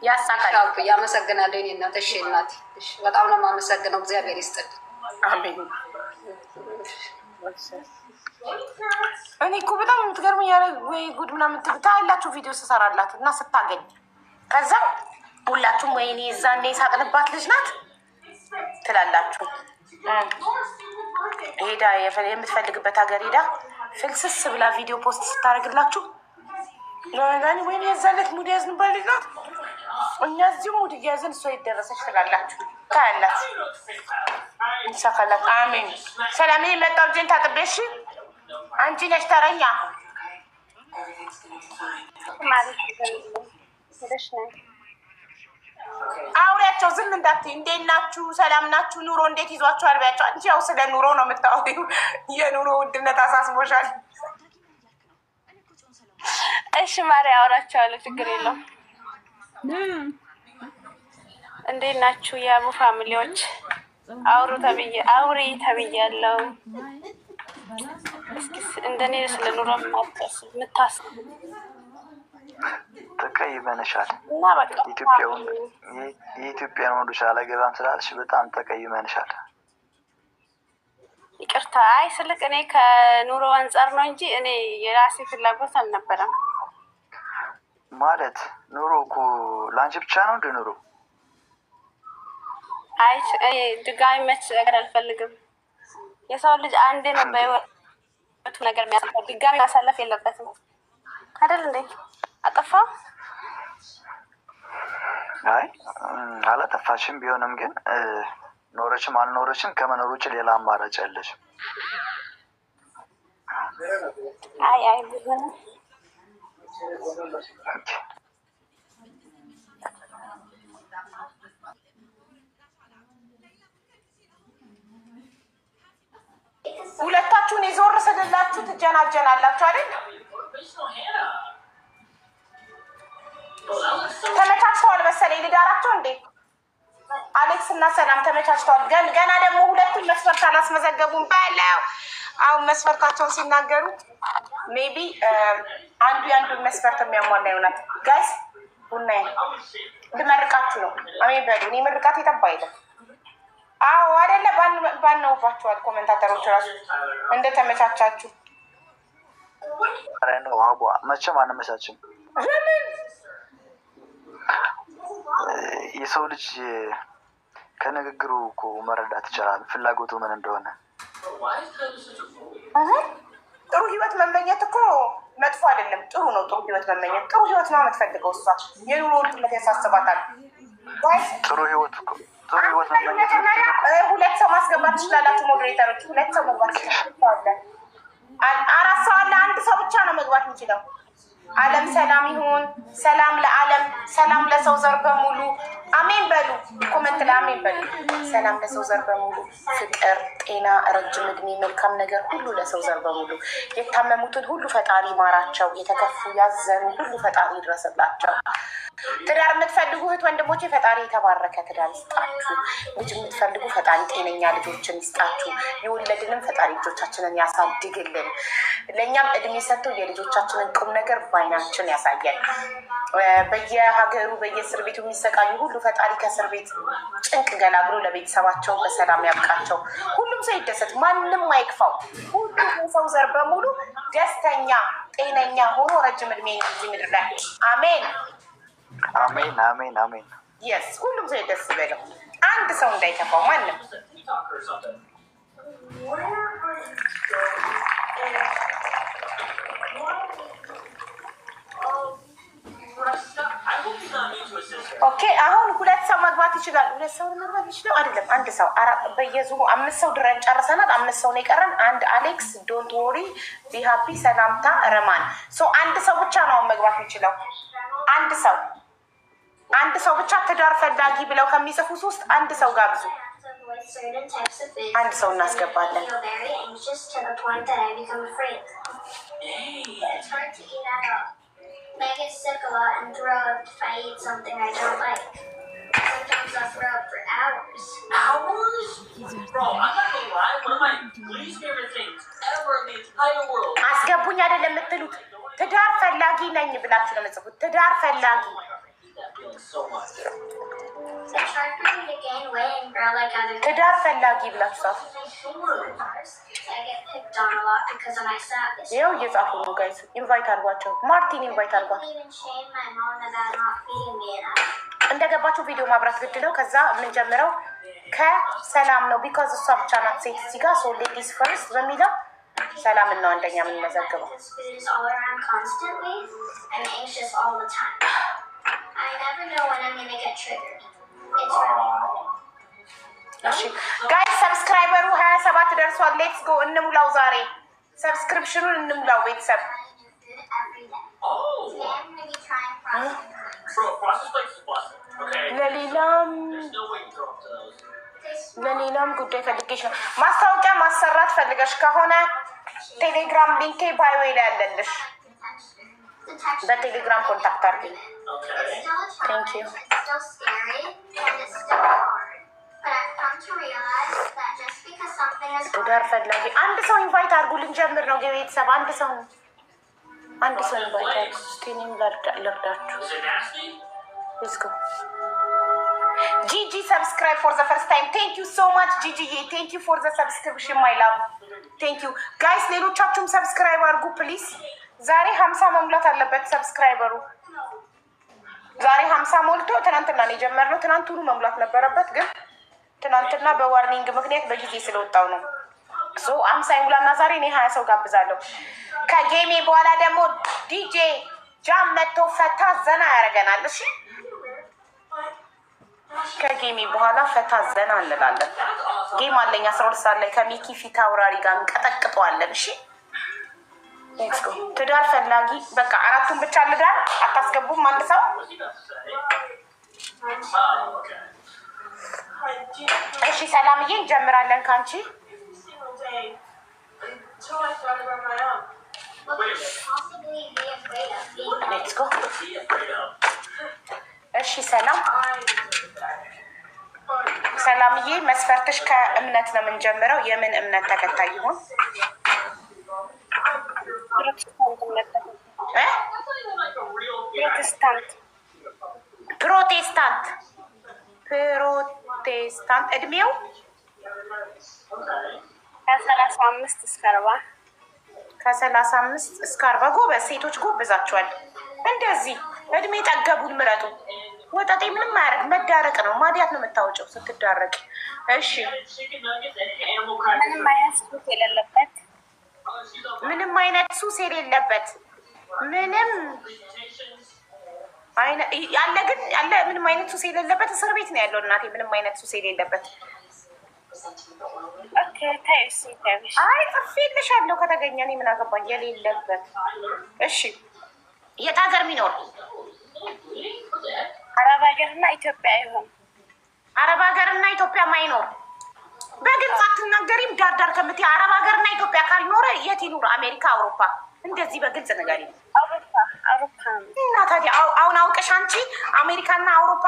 ያሳካል። ያመሰግናለሁ እኔ እናት። እሺ እናቴ በጣም ነው የማመሰግነው። እግዚአብሔር ይስጥልኝ። አሜን። እኔ እኮ በጣም የምትገርመኝ ወይ ጉድ ምናምን ታያላችሁ ቪዲዮ ስሰራላት እና ስታገኝ ከዛ ሁላችሁም ወይኔ እዛኔ የሳቅንባት ልጅ ናት ትላላችሁ። ሄዳ የምትፈልግበት ሀገር ሄዳ ፍልስስ ብላ ቪዲዮ ፖስት ስታደርግላችሁ ወይኔ የዛለት ሙድ ያዝንባት ልጅ ናት፣ እኛ እዚሁ ሙድ እያዝን እሷ የደረሰች ትላላችሁ። ታያላት። ይሳካላት። አሜን። ሰላም የመጣው ጀን ታጥቤሽ አንቺ ነሽ ተረኛ አውሪያቸው። ዝም እንዳትዪ። እንዴት ናችሁ? ሰላም ናችሁ? ኑሮ እንዴት ይዟችኋል? ቢያቸው። አንቺ ያው ስለ ኑሮ ነው የምታወሪው። የኑሮ ውድነት አሳስቦሻል። እሺ ማሪ አውራቸዋለሁ፣ ችግር የለውም። እንዴት ናችሁ የአቡ ፋሚሊዎች? አውሪ ተብያለሁ። እስኪ እንደኔ ስለ ኑሮ የምታስብ ተቀይመንሻል እና በቃ የኢትዮጵያን ወንዶች አላገባም ስላለሽ በጣም ተቀይመንሻል። ይቅርታ። አይ ስልክ እኔ ከኑሮ አንጻር ነው እንጂ እኔ የራሴ ፍላጎት አልነበረም። ማለት ኑሮ እኮ ለአንቺ ብቻ ነው እንደ ኑሮ? አይ ድጋሚ መች ነገር አልፈልግም። የሰው ልጅ አንዴ ነው በህይወቱ ነገር የሚያሳልፈው፣ ድጋሚ ማሳለፍ የለበትም አይደል እንዴ? አጠፋ? አይ አላጠፋሽም። ቢሆንም ግን ኖረችም አልኖረችም ከመኖር ውጭ ሌላ አማራጭ ያለሽም። አይ ሁለታችሁን የዞር ስልላችሁ ትጀናጀናላችሁ አይደል? ተመቻችተዋል መሰለኝ ልዳራቸው እንዴ? አሌክስ እና ሰላም ተመቻችተዋል። ገና ደግሞ ሁለቱም መስፈርት አላስመዘገቡም በለው። አሁን መስፈርታቸውን ሲናገሩ ሜቢ አንዱ የአንዱን መስፈርት የሚያሟላ ይሆናል። ጋይስ ቡና ልመርቃችሁ ነው። አሜን በሉ። እኔ ምርቃት የጠባ አይደለም። አዎ አይደለ? ባነውባችኋል ኮሜንታተሮች ራሱ እንደተመቻቻችሁ። ነው አቧ መቼም አንመቻችም። የሰው ልጅ ከንግግሩ እኮ መረዳት ይቻላል ፍላጎቱ ምን እንደሆነ። ጥሩ ህይወት መመኘት እኮ መጥፎ አይደለም፣ ጥሩ ነው። ጥሩ ህይወት መመኘት ጥሩ ህይወት ነው የምትፈልገው እሷ። የኑሮ ውድነት ያሳስባታል። ጥሩ ህይወት መመኘት ሁለት ሰው ማስገባት ትችላላችሁ ሞዴሬተሮች። ሁለት ሰው መግባት ትችላለ። አራት ሰው አለ፣ አንድ ሰው ብቻ ነው መግባት የሚችለው። ዓለም ሰላም ይሁን። ሰላም ለዓለም፣ ሰላም ለሰው ዘር በሙሉ። አሜን በሉ። ኮመንት ላይ አሜን በሉ። ሰላም ለሰው ዘር በሙሉ፣ ፍቅር፣ ጤና፣ ረጅም እድሜ፣ መልካም ነገር ሁሉ ለሰው ዘር በሙሉ። የታመሙትን ሁሉ ፈጣሪ ማራቸው፣ የተከፉ ያዘኑ ሁሉ ፈጣሪ ይድረስላቸው። ትዳር የምትፈልጉ እህት ወንድሞቼ ፈጣሪ የተባረከ ትዳር ይስጣችሁ። ልጅ የምትፈልጉ ፈጣሪ ጤነኛ ልጆችን ይስጣችሁ። የወለድንም ፈጣሪ ልጆቻችንን ያሳድግልን። ለእኛም እድሜ ሰጥቶ የልጆቻችንን ቁም ነገር በዓይናችን ያሳያል። በየሀገሩ በየእስር ቤቱ የሚሰቃዩ ሁሉ ፈጣሪ ከእስር ቤት ጭንቅ ገላግሎ ለቤተሰባቸው በሰላም ያብቃቸው። ሁሉም ሰው ይደሰት፣ ማንም አይክፋው። ሁሉም የሰው ዘር በሙሉ ደስተኛ ጤነኛ ሆኖ ረጅም እድሜ እዚህ ምድር ላይ አሜን አሜን አሜን አሜን። የስ ሁሉም ሰው ደስ ይበለው። አንድ ሰው እንዳይከፋው ማንም። ኦኬ አሁን ሁለት ሰው መግባት ይችላል። ሁለት ሰው መግባት ይችላል አይደለም? አንድ ሰው በየዙሩ 5 ሰው ድረን ጨርሰናል። 5 ሰው ነው የቀረን። አንድ አሌክስ ዶንት ወሪ ቢሃፒ ሰላምታ ረማን አንድ ሰው ብቻ ነው መግባት የሚችለው። አንድ ሰው ብቻ ትዳር ፈላጊ ብለው ከሚጽፉ ውስጥ አንድ ሰው ጋብዙ። አንድ ሰው እናስገባለን። I get sick a lot and throw up if I eat something I don't like. Sometimes I'll throw up for hours. Hours? Bro, I'm not gonna lie, one of my least favorite things ever in the entire world. አስገቡኝ አይደለም የምትሉት፣ ትዳር ፈላጊ ነኝ ብላችሁ ነው የምትጽፉት። ትዳር ፈላጊ ትዳር ፈላጊ ብላችሁ ጻፉ። ይኸው እየጻፉ ነው ጋይስ። ኢንቫይት አድርጓቸው። ማርቲን ኢንቫይት አድርጓት። እንደገባችሁ ቪዲዮ ማብራት ግድ ነው። ከዛ የምንጀምረው ከሰላም ነው። ቢካዝ እሷ ብቻ ናት ሴት እዚህ ጋር ሶ ሌዲስ ፈርስት በሚለው ሰላም ነው አንደኛ የምንመዘግበው። እሺ ጋይስ ሰብስክራይበሩ 27 ደርሷል። ሌትስ ጎ እንሙላው። ዛሬ ሰብስክሪፕሽኑን እንሙላው ቤተሰብ። ለሌላም ጉዳይ ፈልጌሽ ነው። ማስታወቂያ ማሰራት ፈልገሽ ከሆነ ቴሌግራም ሊንኬ ባዮ ላይ ያለልሽ፣ በቴሌግራም ኮንታክት አድርጊኝ። ቴንክ ዩ። ትዳር ፈላጊ አንድ ሰው ኢንቫይት አድርጉ። ልንጀምር ነው ቤተሰብ። አንድ ሰው ኢንቫይት አድርጉ። ስቲኒም ልርዳችሁ። ሌትስ ጎ። ጂጂ ሰብስክራይብ ፎር ዘ ፈርስት ታይም ቴንክ ዩ ሶ ማች ጂጂዬ፣ ቴንክ ዩ ፎር ዘ ሰብስክሪፕሽን ማይ ላቭ ቴንክ ዩ ጋይስ። ሌሎቻችሁም ሰብስክራይብ አድርጉ ፕሊዝ። ዛሬ 50 መሙላት አለበት ሰብስክራይበሩ። ዛሬ 50 ሞልቶ ትናንትና ነው የጀመርነው። ትናንቱኑ መሙላት ነበረበት ግን ትናንትና በዋርኒንግ ምክንያት በጊዜ ስለወጣው ነው። ሶ 50 ይሙላና ዛሬ እኔ 20 ሰው ጋብዛለሁ። ከጌሜ በኋላ ደግሞ ዲጄ ጃም መጥቶ ፈታ ዘና ያደርገናል። እሺ ከጌሜ በኋላ ፈታ ዘና እንላለን። ጌም አለኝ 12 ሰዓት ላይ ከሚኪ ፊት አውራሪ ጋር እንቀጠቅጠዋለን። እሺ ትዳር ፈላጊ በቃ አራቱን ብቻ ልዳር። አታስገቡም አንድ ሰው? እሺ ሰላምዬ እንጀምራለን ካንቺ። ሌትስ ጎ። እሺ ሰላምዬ መስፈርትሽ ከእምነት ነው የምንጀምረው። የምን እምነት ተከታይ ይሆን? ፕሮቴስታንት እድሜው ከ35 እስከ 40 ከ35 እስከ 40 ጎበዝ ሴቶች ጎብዛቸዋል። እንደዚህ እድሜ ጠገቡን ምረጡ። ወጣጤ ምንም አያደርግ መዳረቅ ነው። ማዲያት ነው የምታወጪው ስትዳረቅ። እሺ ምንም አይነት ሱስ የሌለበት ምንም አይነት ሱስ የሌለበት ምንም ያለ ግን ያለ ምንም አይነት ሱስ የሌለበት እስር ቤት ነው ያለው። እናቴ ምንም አይነት ሱስ የሌለበት ኦኬ ታይስ ታይስ አይ ጽፌልሻለሁ ከተገኘ እኔ ምን አገባኝ። የሌለበት እሺ የት ሀገር የሚኖር አረብ ሀገርና ኢትዮጵያ ይሆን አረብ ሀገርና ኢትዮጵያ ማይኖር በግልጽ አትናገሪም። ዳርዳር ከምትይ አረብ ሀገርና ኢትዮጵያ ካልኖረ የት ይኑር? አሜሪካ፣ አውሮፓ? እንደዚህ በግልጽ ነገር አውሮፓ እና ታዲያ አሁን አውቀሽ አንቺ አሜሪካና አውሮፓ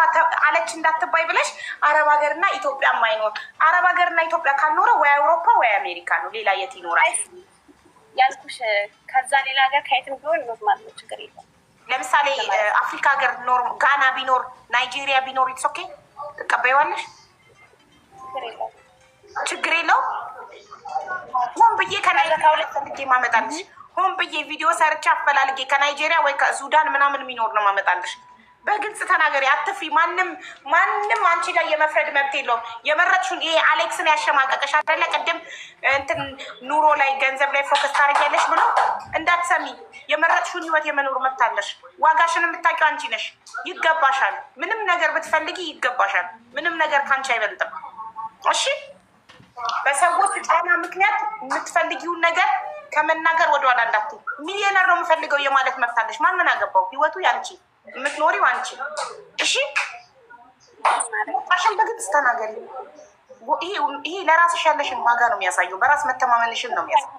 አለች እንዳትባይ ብለሽ አረብ ሀገርና ኢትዮጵያ ማይኖር። አረብ ሀገርና ኢትዮጵያ ካልኖረ ወይ አውሮፓ ወይ አሜሪካ ነው። ሌላ የት ይኖራል ያልኩሽ? ከዛ ሌላ ሀገር ከየትም ቢሆን ኖርማል ነው፣ ችግር የለም። ለምሳሌ አፍሪካ ሀገር ኖር ጋና ቢኖር ናይጄሪያ ቢኖር ኢትስ ኦኬ ትቀበይዋለሽ? ችግር የለው። ሆን ብዬ ከናይጄሪያ ከሁለት ፈልጌ ማመጣልሽ፣ ሆን ብዬ ቪዲዮ ሰርቻ አፈላልጌ ከናይጄሪያ ወይ ከሱዳን ምናምን የሚኖር ነው ማመጣልሽ። በግልጽ ተናገሪ፣ አትፍሪ። ማንም አንቺ ላይ የመፍረድ መብት የለውም። የመረጥሽውን ይሄ አሌክስን ያሸማቀቀሽ አይደለ? ቅድም እንትን ኑሮ ላይ ገንዘብ ላይ ፎከስ ታደርጊያለሽ ብሎ እንዳትሰሚ። የመረጥሽውን ህይወት የመኖር መብት አለሽ። ዋጋሽን የምታውቂው አንቺ ነሽ። ይገባሻል። ምንም ነገር ብትፈልጊ ይገባሻል። ምንም ነገር ከአንቺ አይበልጥም። እሺ፣ በሰዎች ጫና ምክንያት የምትፈልጊውን ነገር ከመናገር ወደኋላ እንዳትዪ። ሚሊዮነር ነው የምፈልገው የማለት መብት አለሽ። ማን ምን አገባው? ህይወቱ ያንቺ፣ የምትኖሪው አንቺ። እሺ፣ ጣሽን በግልጽ ተናገሪ። ይሄ ለራስሽ ያለሽን ዋጋ ነው የሚያሳየው። በራስ መተማመንሽን ነው የሚያሳየው።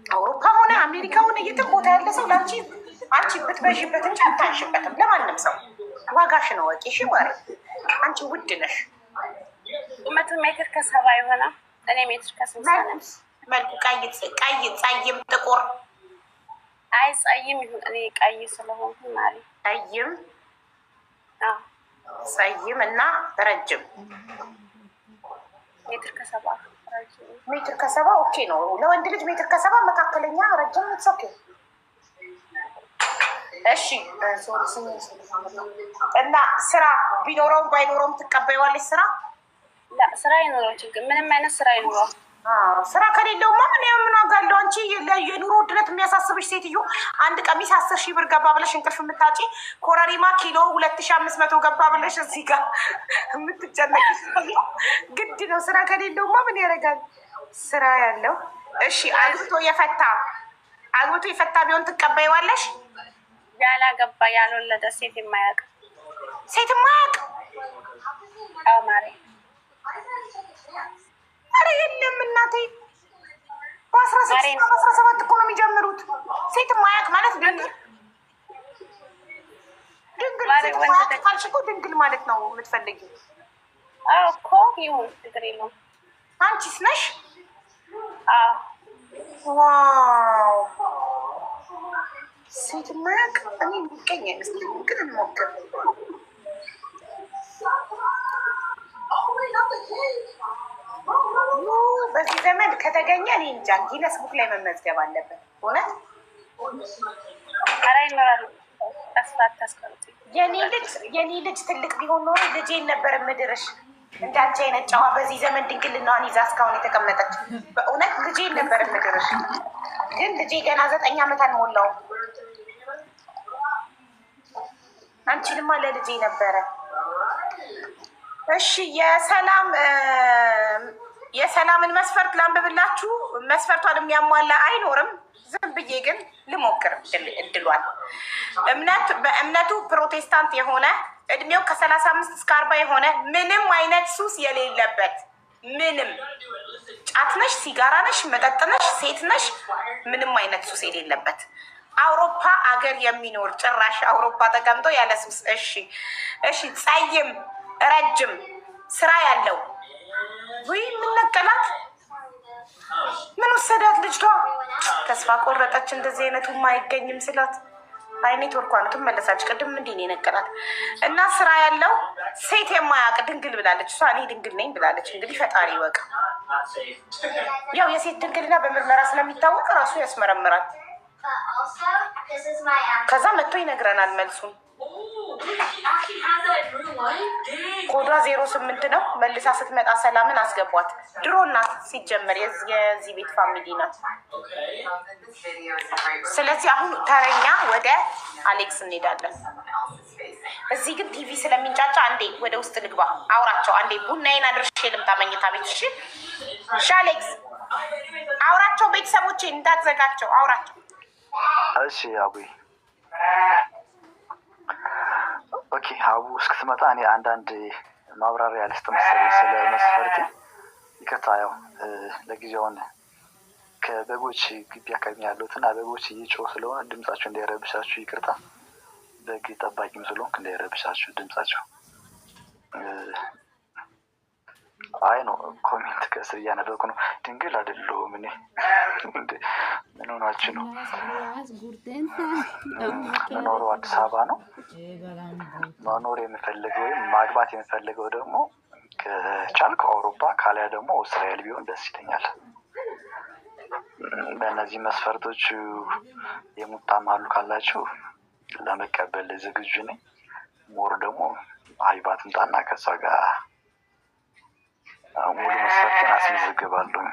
አውሮፓ ሆነ አሜሪካ ሆነ የትም ቦታ ያለ ሰው ለአንቺ አንቺ ብትበዥበት እንጂ አታንሽበትም። ለማንም ሰው ዋጋሽን ወቂ። እሺ ማለት አንቺ ውድ ነሽ። ቁመቱ ሜትር ከ70 የሆነ እኔ ሜትር ከ60 መልኩ ቀይ ጸይም ጥቁር አይ ጸይም ይሁን እኔ ቀይ ስለሆንኩ ማለት ጸይም እና ረጅም ሜትር ከ70 ሜትር ከ70 ኦኬ ነው። ለወንድ ልጅ ሜትር ከ70 መካከለኛ ረጅም ኦኬ። እሺ እና ስራ ቢኖረውም ባይኖረውም ትቀበይዋለሽ? ስራ ይኖረው ችግር ምንም አይነት ስራ ይኖረው። ስራ ከሌለውማ ምን ዋጋ አለው? አንቺ የኑሮ ውድነት የሚያሳስብሽ ሴትዮ፣ አንድ ቀሚስ 10,000 ብር ገባ ብለሽ እንቅልፍ የምታጪ፣ ኮረሪማ ኪሎ 2,500 ገባ ብለሽ እዚህ ጋር የምትጨነቂ ግድ ነው። ስራ ከሌለውማ ምን ያደርጋል? ስራ ያለው እሺ። አግብቶ የፈታ ቢሆን ትቀበይዋለሽ? ያላገባ ያልወለደ ሴት የማያውቅ ማሪ ኧረ የለም እናቴ፣ በ16-17 እኮ ነው የሚጀምሩት። ሴት የማያውቅ ማለት ድንግል ካልሽ እኮ ድንግል ማለት ነው የምትፈልጊው እኮ። ይሁን ችግር የለውም። አንቺስ ነሽ? ዋው ሴት የማያውቅ እኔ የሚገኝ አይመስለኝም፣ ግን እንሞክር። በዚህ ዘመን ከተገኘ እኔ እንጃ ጊነስ ቡክ ላይ መመዝገብ አለበት። እውነት የኔ ልጅ ትልቅ ቢሆን ኖሮ ልጄን ነበር ምድርሽ። እንዳንቺ አይነት ጨዋ በዚህ ዘመን ድንግልናዋን ይዛ እስካሁን የተቀመጠች በእውነት ልጄን ነበር ምድርሽ። ግን ልጄ ገና 9 ዓመት አልሞላውም። አንቺንማ ለልጄ ነበረ። እሺ የሰላምን መስፈርት ላንብብላችሁ። መስፈርቷን የሚያሟላ አይኖርም። ዝም ብዬ ግን ልሞክር እድሏል። በእምነቱ ፕሮቴስታንት የሆነ እድሜው ከ35 እስከ 40 የሆነ ምንም አይነት ሱስ የሌለበት ምንም ጫት ነሽ፣ ሲጋራ ነሽ፣ መጠጥ ነሽ፣ ሴት ነሽ፣ ምንም አይነት ሱስ የሌለበት አውሮፓ አገር የሚኖር ጭራሽ አውሮፓ ተቀምጦ ያለ ሱስ። እሺ ጸይም ረጅም ስራ ያለው ወይ የምነቀላት ምን ወሰዳት ልጅቷ? ተስፋ ቆረጠች። እንደዚህ አይነቱማ አይገኝም ስላት አይ ኔትወርኳ ነው ትመለሳች። ቅድም እንዲህ ነው የነቀላት። እና ስራ ያለው ሴት የማያውቅ ድንግል ብላለች እሷ። እኔ ድንግል ነኝ ብላለች። እንግዲህ ፈጣሪ ይወቅ። ያው የሴት ድንግልና በምርመራ ስለሚታወቅ ራሱ ያስመረምራል። ከዛ መጥቶ ይነግረናል መልሱን። ኮዷ 08 ነው። መልሳ ስትመጣ ሰላምን አስገቧት። ድሮ እናት ሲጀመር የዚህ ቤት ፋሚሊ ናት። ስለዚህ አሁን ተረኛ ወደ አሌክስ እንሄዳለን። እዚህ ግን ቲቪ ስለሚንጫጫ አንዴ ወደ ውስጥ ልግባ፣ አውራቸው። አንዴ ቡናዬን አድርሼ ልምጣ መኝታ ቤት። እሺ አሌክስ አውራቸው፣ ቤተሰቦቼ እንዳትዘጋቸው፣ አውራቸው። እሺ አቡዬ ኦኬ። አቡ እስክትመጣ እኔ አንዳንድ ማብራሪያ ልስጥ መሰለኝ ስለ መስፈርት። ይቅርታ ያው ለጊዜውን ከበጎች ግቢ አካባቢ ያሉትና በጎች እየጮሁ ስለሆነ ድምጻቸው እንዳይረብሻችሁ ይቅርታ። በግ ጠባቂም ስለሆንክ እንዳይረብሻችሁ ድምጻቸው። አይ ነው ኮሜንት ከስር እያነበብኩ ነው። ድንግል አይደለሁም እኔ። ምን ሆናችሁ ነው? መኖረው አዲስ አበባ ነው። መኖር የምፈልገው ወይም ማግባት የምፈልገው ደግሞ ከቻልክ አውሮፓ ካሊያ ደግሞ እስራኤል ቢሆን ደስ ይለኛል። በእነዚህ መስፈርቶች የምታማሉ ካላችሁ ለመቀበል ዝግጁ ነኝ። ሞር ደግሞ ሀይባት ምጣና ከሷ ጋር ሙሉ መስፈርትን አስመዘግባለሁ።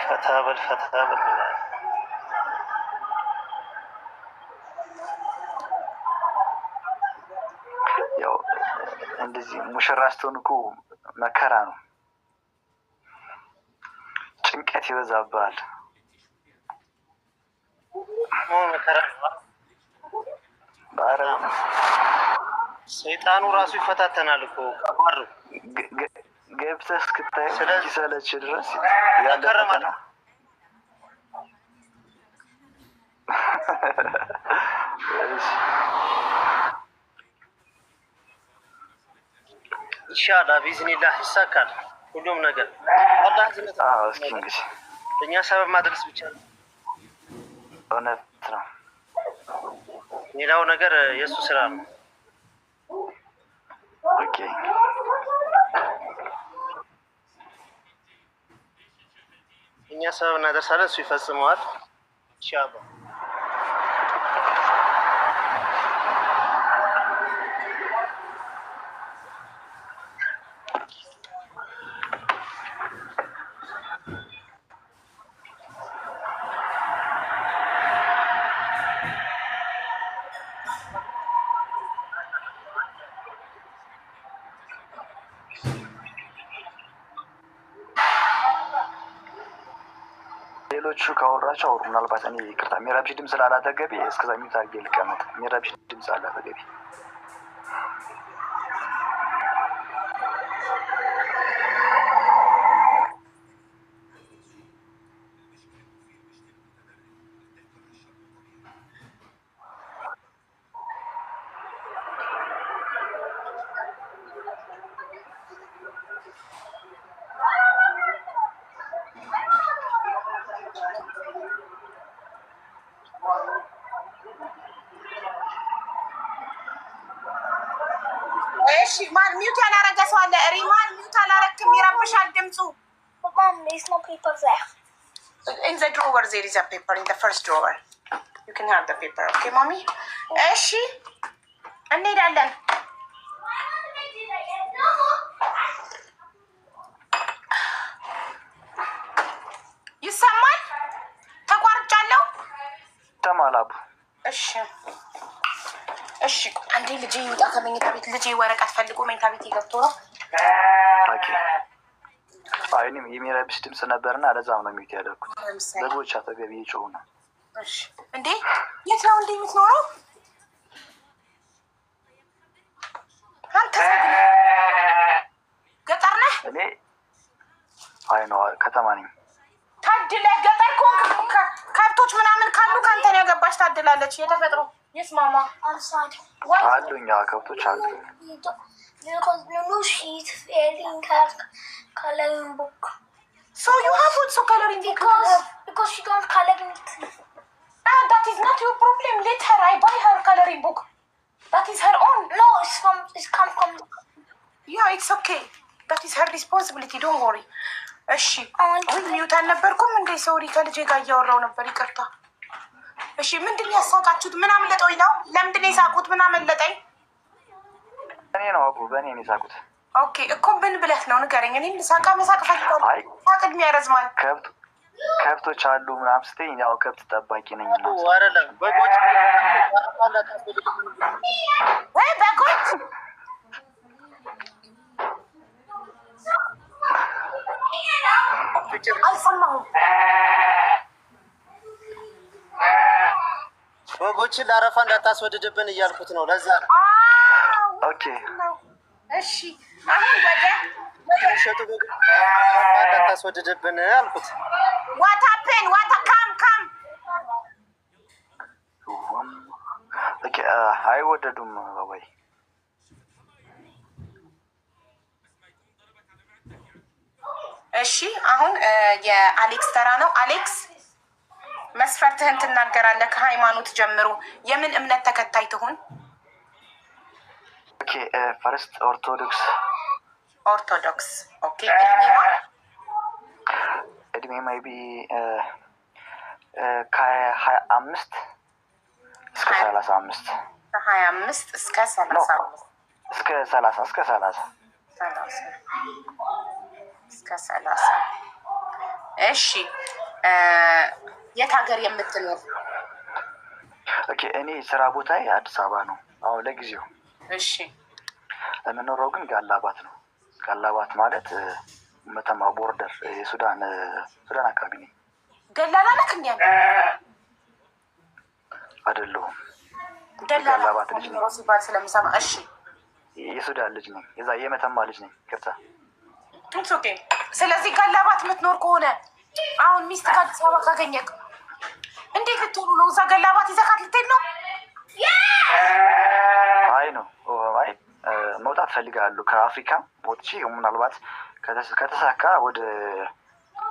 ፈታበል ያው እንደዚህ ሙሽራ ስትሆን እኮ መከራ ነው፣ ጭንቀት ይበዛብሃል። መከራ ሰይጣኑ ራሱ ይፈታተናል እኮ ከባድ ነው። ገብተህ እስክታይ ሲሰለች ድረስ ያከረማል። ኢንሻአላህ ቢዝኒላህ ይሳካል ሁሉም ነገር። አላህ ዝነት እንግዲህ እኛ ሰበብ ማድረስ ብቻ ነው። እውነት ነው። ሌላው ነገር የእሱ ስራ ነው። ኦኬ እኛ ሰበብ እናደርሳለን፣ እሱ ይፈጽመዋል ኢንሻአላህ። ሌሎቹ ካወራቸው አውሩ። ምናልባት እኔ ይቅርታ የሚረብሽ ድምፅ ስላላጠገቤ እስከዛ ሚዩት አድርጌ ልቀመጥ። የሚረብሽ ድምፅ አላጠገቤ። እሺ ማን ሚውት ያላረገ ሰው አለ? ሪማን ሚውት አላረክም፣ ይረብሻል ድምፁ። Mom, there's no paper there. In the drawer there is a paper in the first drawer. You can have the paper. Okay, mommy? እሺ እንሄዳለን። ይሰማል? ተቋርጫለሁ። ተማላቡ እሺ እሺ አንዴ ልጄ ይውጣ ከመኝታ ቤት። ልጄ ወረቀት ፈልጎ መኝታ ቤት ገብቶ ነው። ኦኬ አይንም የሚረብሽ ድምፅ ነበርና ለዛም ነው ሚውት ያደረኩት። በጎች አጠገብ እየጮሁ ነው። እሺ እንዴ የት ነው እንዴ የምትኖረው አንተ? ገጠር ነህ? እኔ አይ ነው ከተማ ነኝ። ታድለህ። ገጠር ከሆንክ ከብቶች ምናምን ካሉ ከአንተ ነው ያገባች። ታድላለች። የተፈጥሮ የስማማ Outside. አሉኝ ከብቶች አሉ። Because Lulu, she's failing her coloring book. So you have also coloring book? Because she don't color it. That is not your problem. Let her. I buy her coloring book. That is her own. No, it's come from. Yeah, it's okay. That is her responsibility. Don't worry. እሺ ሚውት አልነበርኩም እንዴ? ሶሪ ከልጄ ጋር እያወራሁ ነበር። ይቅርታ። እሺ ምንድን ነው ያሳቃችሁት? ምን አመለጠኝ ነው? ለምንድን ነው የሳቁት? ምን አመለጠኝ? እኔ ነው አቡ በእኔ ነው የሳቁት። ኦኬ እኮ ምን ብለህ ነው ንገረኝ። እኔም ሳቃ መሳቅ ፈልጋለሁ። ሳቅ እድሜ ያረዝማል። ከብቶች አሉ ምናምን ስትይ ያው ከብት ጠባቂ ነኝ እና አይደለም በጎች ወይ በጎች አልሰማሁም። በጎችን ለአረፋ እንዳታስወድድብን እያልኩት ነው። ለዛ ነው። ኦኬ እሺ አሁን ወደ ሸጡ በጎች እንዳታስወድድብን አልኩት። ዋታፔን ዋታ ካም ኦኬ አይወደዱም ወይ? እሺ አሁን የአሌክስ ተራ ነው። አሌክስ መስፈርትህን ትናገራለህ። ከሃይማኖት ጀምሮ የምን እምነት ተከታይ ትሆን? ኦኬ ፈርስት ኦርቶዶክስ። ኦርቶዶክስ ኦኬ። እድሜ maybe ከ25 እስከ 35 ከ25 እስከ 35 እስከ 30 እስከ 30 እስከ 30 እሺ የት ሀገር የምትኖር? ኦኬ እኔ ስራ ቦታ አዲስ አበባ ነው አሁን ለጊዜው። እሺ የምኖረው ግን ጋላባት ነው። ጋላባት ማለት መተማ ቦርደር የሱዳን አካባቢ ነኝ። ደላላ ነህ እንዴ? አይደለሁም። ጋላባት ልጅ ነው ሲባል ስለምሰማ። እሺ የሱዳን ልጅ ነኝ። የዛ የመተማ ልጅ ነኝ። ከርታ ኦኬ። ስለዚህ ጋላባት የምትኖር ከሆነ አሁን ሚስት ከአዲስ አበባ ካገኘክ እንዴት ልትሆኑ ነው? እዛ ጋላባት ይዘካት ልትሄድ ነው? አይ ነው አይ መውጣት ፈልጋለሁ ከአፍሪካ ወጥቼ ምናልባት ከተሳካ ወደ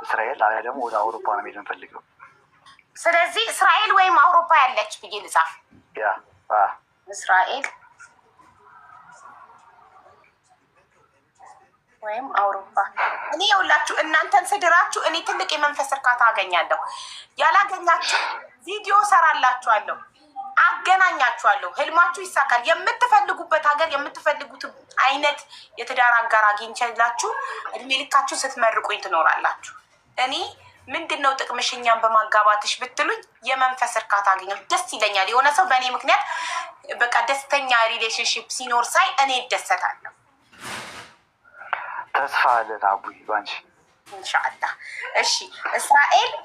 እስራኤል አያ ደግሞ ወደ አውሮፓ ነው መሄድ የምፈልገው። ስለዚህ እስራኤል ወይም አውሮፓ ያለች ብዬ ልጻፍ? ያ እስራኤል ወይም አውሮፓ። እኔ የውላችሁ እናንተን ስድራችሁ እኔ ትልቅ የመንፈስ እርካታ አገኛለሁ። ያላገኛችሁ ቪዲዮ ሰራላችኋለሁ፣ አገናኛችኋለሁ። ህልማችሁ ይሳካል። የምትፈልጉበት ሀገር የምትፈልጉት አይነት የትዳር አጋር አግኝቼላችሁ እድሜ ልካችሁ ስትመርቁኝ ትኖራላችሁ። እኔ ምንድን ነው ጥቅምሽ እኛን በማጋባትሽ ብትሉኝ የመንፈስ እርካታ አገኘሁ። ደስ ይለኛል። የሆነ ሰው በእኔ ምክንያት በቃ ደስተኛ ሪሌሽንሽፕ ሲኖር ሳይ እኔ እደሰታለሁ። ተስፋ አለን አቡይ ባንቺ ኢንሻአላህ። እሺ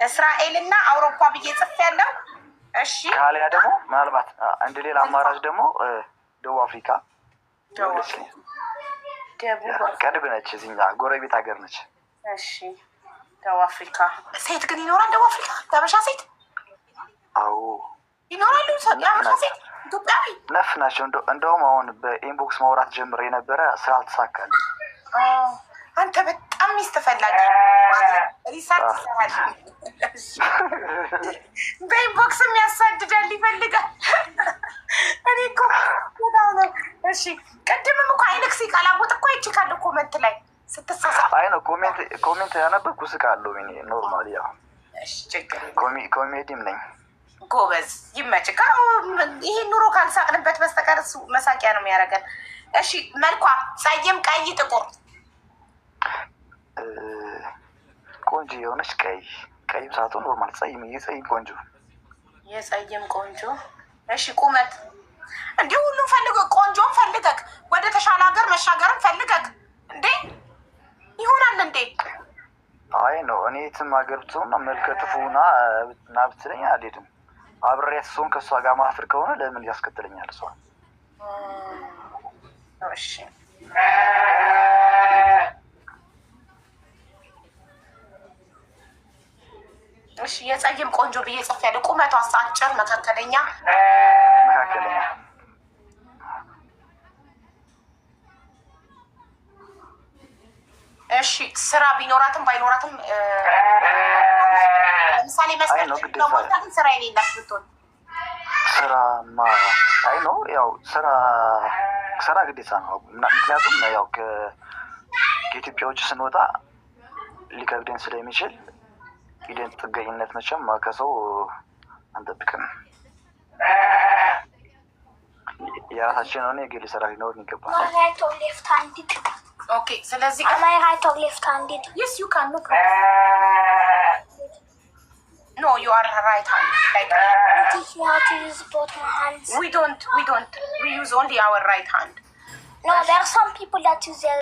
እስራኤል እና አውሮፓ ብዬ ጽፌያለሁ። እሺ ካሊያ ደግሞ ምናልባት እንደ ሌላ አማራጭ ደግሞ ደቡብ አፍሪካ ቅርብ ነች፣ እዚህኛ ጎረቤት ሀገር ነች። እሺ ደቡብ አፍሪካ ሴት ግን ይኖራል? ደቡብ አፍሪካ የሀበሻ ሴት? አዎ ይኖራሉ። የሀበሻ ሴት ኢትዮጵያዊ ነፍ ናቸው። እንደውም አሁን በኢንቦክስ ማውራት ጀምሮ የነበረ ስላልተሳካልኝ አንተ በጣም ሚስት ፈላጊ ሪሰርች ይሰራል። በኢንቦክስም ያሳድዳል፣ ይፈልጋል። እኔ እኮ በጣም ነው። እሺ ቅድምም እኮ አይነክ ሲቃላቦጥ እኮ ይችካለሁ ኮመንት ላይ ስትሳሳ። አይ ነው ኮሜንት ያነበብኩ ስቃለሁ። እኔ ኖርማል ያው ኮሜዲም ነኝ። ጎበዝ ይመችህ። ይሄ ኑሮ ካልሳቅንበት በስተቀር እሱ መሳቂያ ነው የሚያደርገን። እሺ መልኳ ጸይም፣ ቀይ፣ ጥቁር? ቆንጆ የሆነች ቀይም ሳትሆን ኖርማል ጸይም ቆንጆ የጸይም ቆንጆ። እሺ ቁመት? እንዲህ ሁሉም ቆንጆም ፈልገክ ወደ ተሻለ ሀገር መሻገርም ፈልገክ እንዴ ይሆናል እንዴ? አይ ነው እኔ የትም ሀገር ብትሆን መልከጥፉና ና ብትለኝ አልሄድም። አብሬያት ስሆን ከእሷ ጋር ማፍር ከሆነ ለምን ያስከትለኛል? እሷ እሺ እሺ የጸይም ቆንጆ ብዬ ጽፌያለሁ። ቁመቷ አጭር፣ መካከለኛ? እሺ ስራ ቢኖራትም ባይኖራትም ለምሳሌ መስራት ለሞታ ግን ስራ የሌላት ብትሆን? ስራማ አይ ነው ያው ስራ ግዴታ ነው። ምክንያቱም ያው ከኢትዮጵያ ውጭ ስንወጣ ሊከብደን ስለሚችል ሂደን ጥገኝነት መቼም ከሰው አንጠብቅም። የራሳችን ሆነ የግል ስራ ሊኖር ይገባል። ኦኬ ስለዚህ Am I right or left-handed? yes you can look No, you are right hand. Like Teach me how to use both my hands. we don't. We use only our right hand. No, there are some people that use their.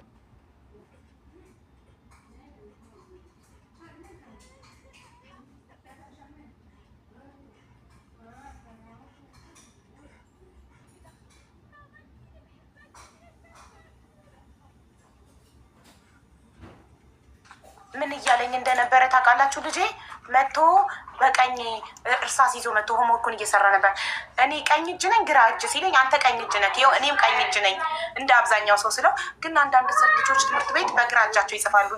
ምን እያለኝ እንደነበረ ታውቃላችሁ? ልጄ መቶ በቀኝ እርሳስ ይዞ መቶ ሆምወርኩን እየሰራ ነበር። እኔ ቀኝ እጅ ነኝ ግራ እጅ ሲለኝ አንተ ቀኝ እጅ ነህ፣ ይኸው እኔም ቀኝ እጅ ነኝ እንደ አብዛኛው ሰው ስለው፣ ግን አንዳንድ ልጆች ትምህርት ቤት በግራ እጃቸው ይጽፋሉ።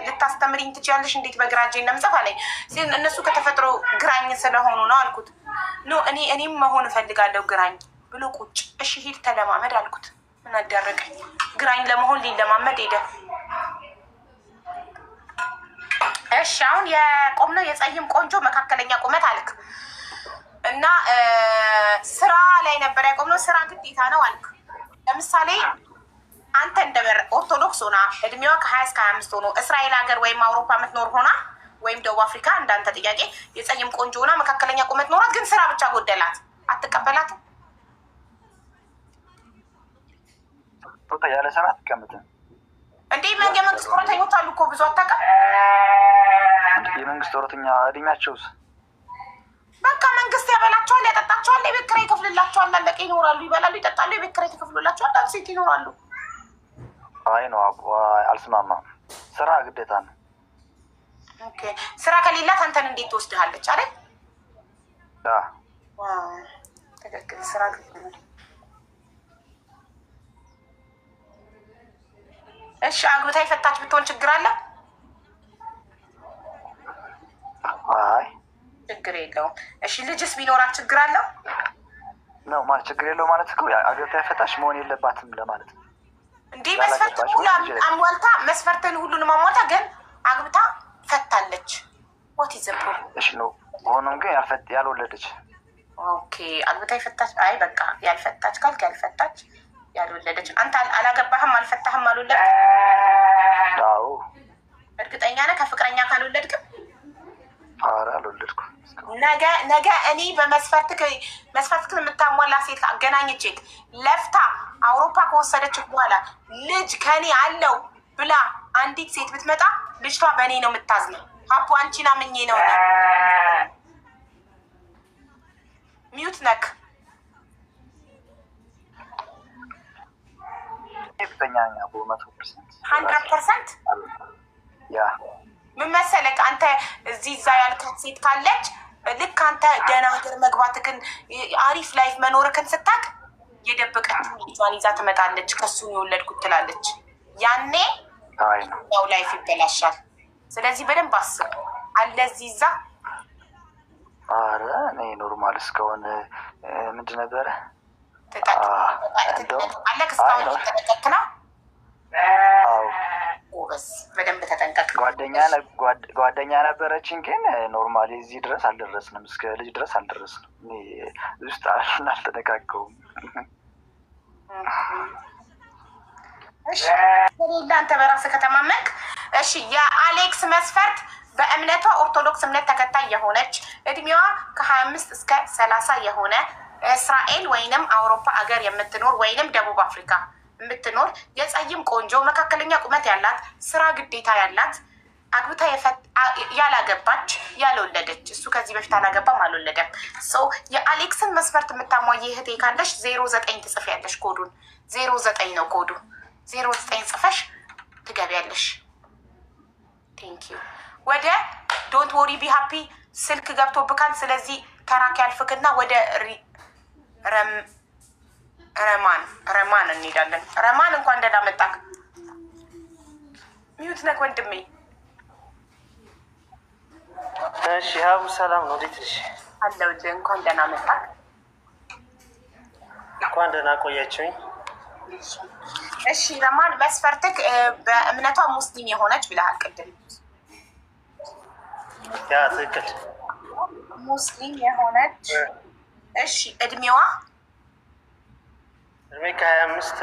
ልታስተምሪኝ ትችያለሽ እንዴት በግራ እጄ እንደምጽፍ አለኝ። እነሱ ከተፈጥሮ ግራኝ ስለሆኑ ነው አልኩት። ኖ እኔም መሆን እፈልጋለሁ ግራኝ ብሎ ቁጭ። እሺ ሂድ ተለማመድ አልኩት። ምን አደረገኝ? ግራኝ ለመሆን ሊለማመድ ሄደ። እሺ አሁን የቆምነው የጸይም ቆንጆ መካከለኛ ቁመት አልክ እና ስራ ላይ ነበር ያቆምነው። ስራ ግዴታ ነው አልክ። ለምሳሌ አንተ እንደ ኦርቶዶክስ ሆና እድሜዋ ከ20 እስከ 25 ሆኖ እስራኤል ሀገር ወይም አውሮፓ የምትኖር ሆና ወይም ደቡብ አፍሪካ እንዳንተ ጥያቄ የጸይም ቆንጆ ሆና መካከለኛ ቁመት ኖራት ግን ስራ ብቻ ጎደላት፣ አትቀበላትም? ያለ ስራ አትቀምጥም እንዴ? የመንግስት ጡረተኞች አሉ እኮ ብዙ አታውቅም? የመንግስት ጡረተኛ እድሜያቸውስ በቃ መንግስት ያበላቸዋል፣ ያጠጣቸዋል፣ የቤት ኪራይ ይከፍልላቸዋል፣ አለቀ። ይኖራሉ፣ ይበላሉ፣ ይጠጣሉ፣ የቤት ኪራይ ይከፍልላቸዋል፣ ሴት ይኖራሉ። አይ ነው አልስማማም። ስራ ግዴታ ነው። ኦኬ ስራ ከሌላት አንተን እንዴት ትወስድሃለች አይደል? ትክክል። ስራ ግዴታ ነው። እሺ አግብታ የፈታች ብትሆን ችግር አለ? አይ ችግር የለውም። እሺ ልጅስ ቢኖራት ችግር አለው? ነው ማለት ችግር የለው ማለት እኮ አግብታ የፈታች መሆን የለባትም ለማለት ነው። እንዴ መስፈርትን ሁሉ አሟልታ መስፈርትን ሁሉንም አሟልታ ግን አግብታ ፈታለች። what is the problem? እሺ ነው ሆኖም ግን ያልወለደች። ኦኬ አግብታ የፈታች አይ በቃ ያልፈታች ካልክ ያልፈታች ያልወለደች። አንተ አላገባህም፣ አልፈታህም፣ አልወለድክም? አዎ እርግጠኛ ነህ ከፍቅረኛ ካልወለድክም? ኧረ አልወለድኩም። ነገ እኔ መስፈርትክን የምታሟላ ሴት አገናኝቼክ ለፍታ አውሮፓ ከወሰደችክ በኋላ ልጅ ከኔ አለው ብላ አንዲት ሴት ብትመጣ ልጅቷ በእኔ ነው የምታዝነው። ሀቡ አንቺን አምኜ ነው። ሚዩት ነክ እርግጠኛ ነኝ 100%። ያ ምን መሰለክ አንተ እዚህ እዛ ያልካት ሴት ካለች ልክ አንተ ደህና ሀገር መግባትክን አሪፍ ላይፍ መኖርክን ስታቅ የደበቀችው ልጇን ይዛ ትመጣለች። ከሱ የወለድኩት ትላለች። ያኔ ያው ላይፍ ይበላሻል። ስለዚህ በደንብ አስብ አለ እዚህ እዛ። ኧረ እኔ ኖርማል እስከሆነ ምንድን ነበረ አለክ እስካሁን ተጠንቀቅ ነው። ጎበዝ በደንብ ተጠንቀቅ። ጓደኛ ነበረችን ግን ኖርማሊ እዚህ ድረስ አልደረስንም። እስከ ልጅ ድረስ አልደረስንም። ውስጥ አልተነቃቀውም። እሺ ከሌላ አንተ በራስህ ከተማመንክ እሺ። የአሌክስ መስፈርት በእምነቷ ኦርቶዶክስ እምነት ተከታይ የሆነች እድሜዋ ከ25 እስከ 30 የሆነ እስራኤል ወይንም አውሮፓ አገር የምትኖር ወይንም ደቡብ አፍሪካ የምትኖር የጸይም ቆንጆ መካከለኛ ቁመት ያላት ስራ ግዴታ ያላት አግብታ ያላገባች ያልወለደች። እሱ ከዚህ በፊት አላገባም አልወለደም። ሰው የአሌክስን መስፈርት የምታሟይ እህቴ ካለሽ 09 ትጽፊያለሽ። ኮዱን 09 ነው ኮዱ። 09 ጽፈሽ ትገቢያለሽ። ቴንክ ዩ። ወደ ዶንት ወሪ ቢ ሃፒ ስልክ ገብቶብካል። ስለዚህ ተራክ ያልፍክና ወደ ረማን እንሄዳለን። ረማን እንኳን ደህና መጣክ። ሚዩት ነክ ወንድሜ። እሺ ሀቡ ሰላም ነው? እንዴት ነሽ? አለሁልህ። እንኳን ደህና መጣክ። እንኳን ደህና ቆያችሁኝ። እሺ ረማን መስፈርትክ በእምነቷ ሙስሊም የሆነች ብለሃል ቅድም። ያ ትክክል። ሙስሊም የሆነች እሺ። እድሜዋ ከ25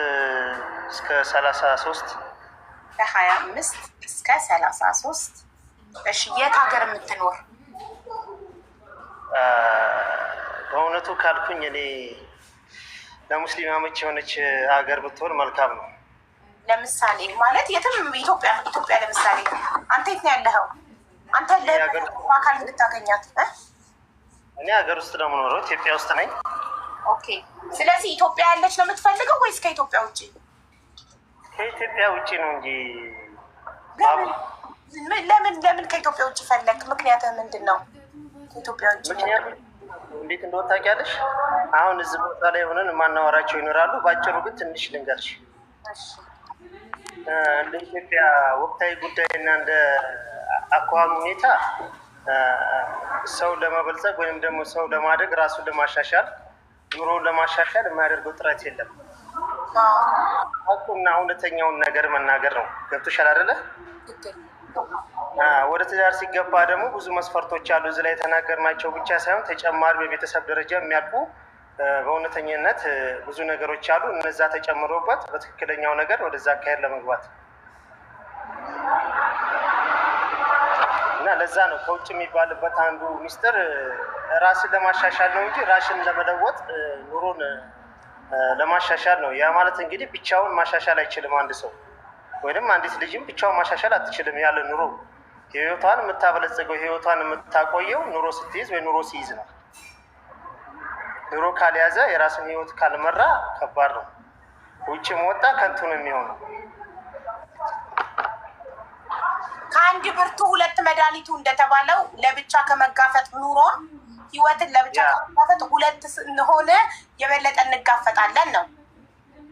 እስከ 33 ከ25 እስከ 33 እሺ። የት ሀገር የምትኖር? በእውነቱ ካልኩኝ እኔ ለሙስሊም አመች የሆነች ሀገር ብትሆን መልካም ነው። ለምሳሌ ማለት የትም ኢትዮጵያ ለምሳሌ አንተ የት ነው ያለኸው? አንተ አካል እንድታገኛት እኔ ሀገር ውስጥ ነው የምኖረው፣ ኢትዮጵያ ውስጥ ነኝ። ኦኬ። ስለዚህ ኢትዮጵያ ያለች ነው የምትፈልገው ወይስ ከኢትዮጵያ ውጭ? ከኢትዮጵያ ውጭ ነው እንጂ። ለምን ከኢትዮጵያ ውጭ ፈለግ? ምክንያትህ ምንድን ነው? ከኢትዮጵያ ውጭ እንዴት እንደሆነ ታውቂያለሽ? አሁን እዚህ ቦታ ላይ ሆነን የማናወራቸው ይኖራሉ። ባጭሩ ግን ትንሽ ልንገርሽ። እንደ ኢትዮጵያ ወቅታዊ ጉዳይና እንደ አኳኋን ሁኔታ ሰው ለመበልጸግ ወይም ደግሞ ሰው ለማደግ ራሱን ለማሻሻል ኑሮውን ለማሻሻል የማያደርገው ጥረት የለም። ሀቁና እውነተኛውን ነገር መናገር ነው። ገብቶሻል አይደለ? ወደ ትዳር ሲገባ ደግሞ ብዙ መስፈርቶች አሉ። እዚህ ላይ የተናገርናቸው ብቻ ሳይሆን ተጨማሪ በቤተሰብ ደረጃ የሚያልቁ በእውነተኝነት ብዙ ነገሮች አሉ። እነዛ ተጨምሮበት በትክክለኛው ነገር ወደዛ አካሄድ ለመግባት እና ለዛ ነው ከውጭ የሚባልበት አንዱ ሚስጥር ራስን ለማሻሻል ነው እንጂ ራስን ለመለወጥ ኑሮን ለማሻሻል ነው። ያ ማለት እንግዲህ ብቻውን ማሻሻል አይችልም አንድ ሰው ወይንም አንዲት ልጅም ብቻውን ማሻሻል አትችልም። ያለ ኑሮ ህይወቷን የምታበለጸገው ህይወቷን የምታቆየው ኑሮ ስትይዝ ወይ ኑሮ ሲይዝ ነው። ኑሮ ካልያዘ የራስን ህይወት ካልመራ ከባድ ነው። ውጭ መወጣ ከንቱ ነው የሚሆነው። ከአንድ ብርቱ ሁለት መድኃኒቱ እንደተባለው ለብቻ ከመጋፈጥ ኑሮን ህይወትን ለብቻ ከመጋፈጥ ሁለት ሆነ የበለጠ እንጋፈጣለን ነው።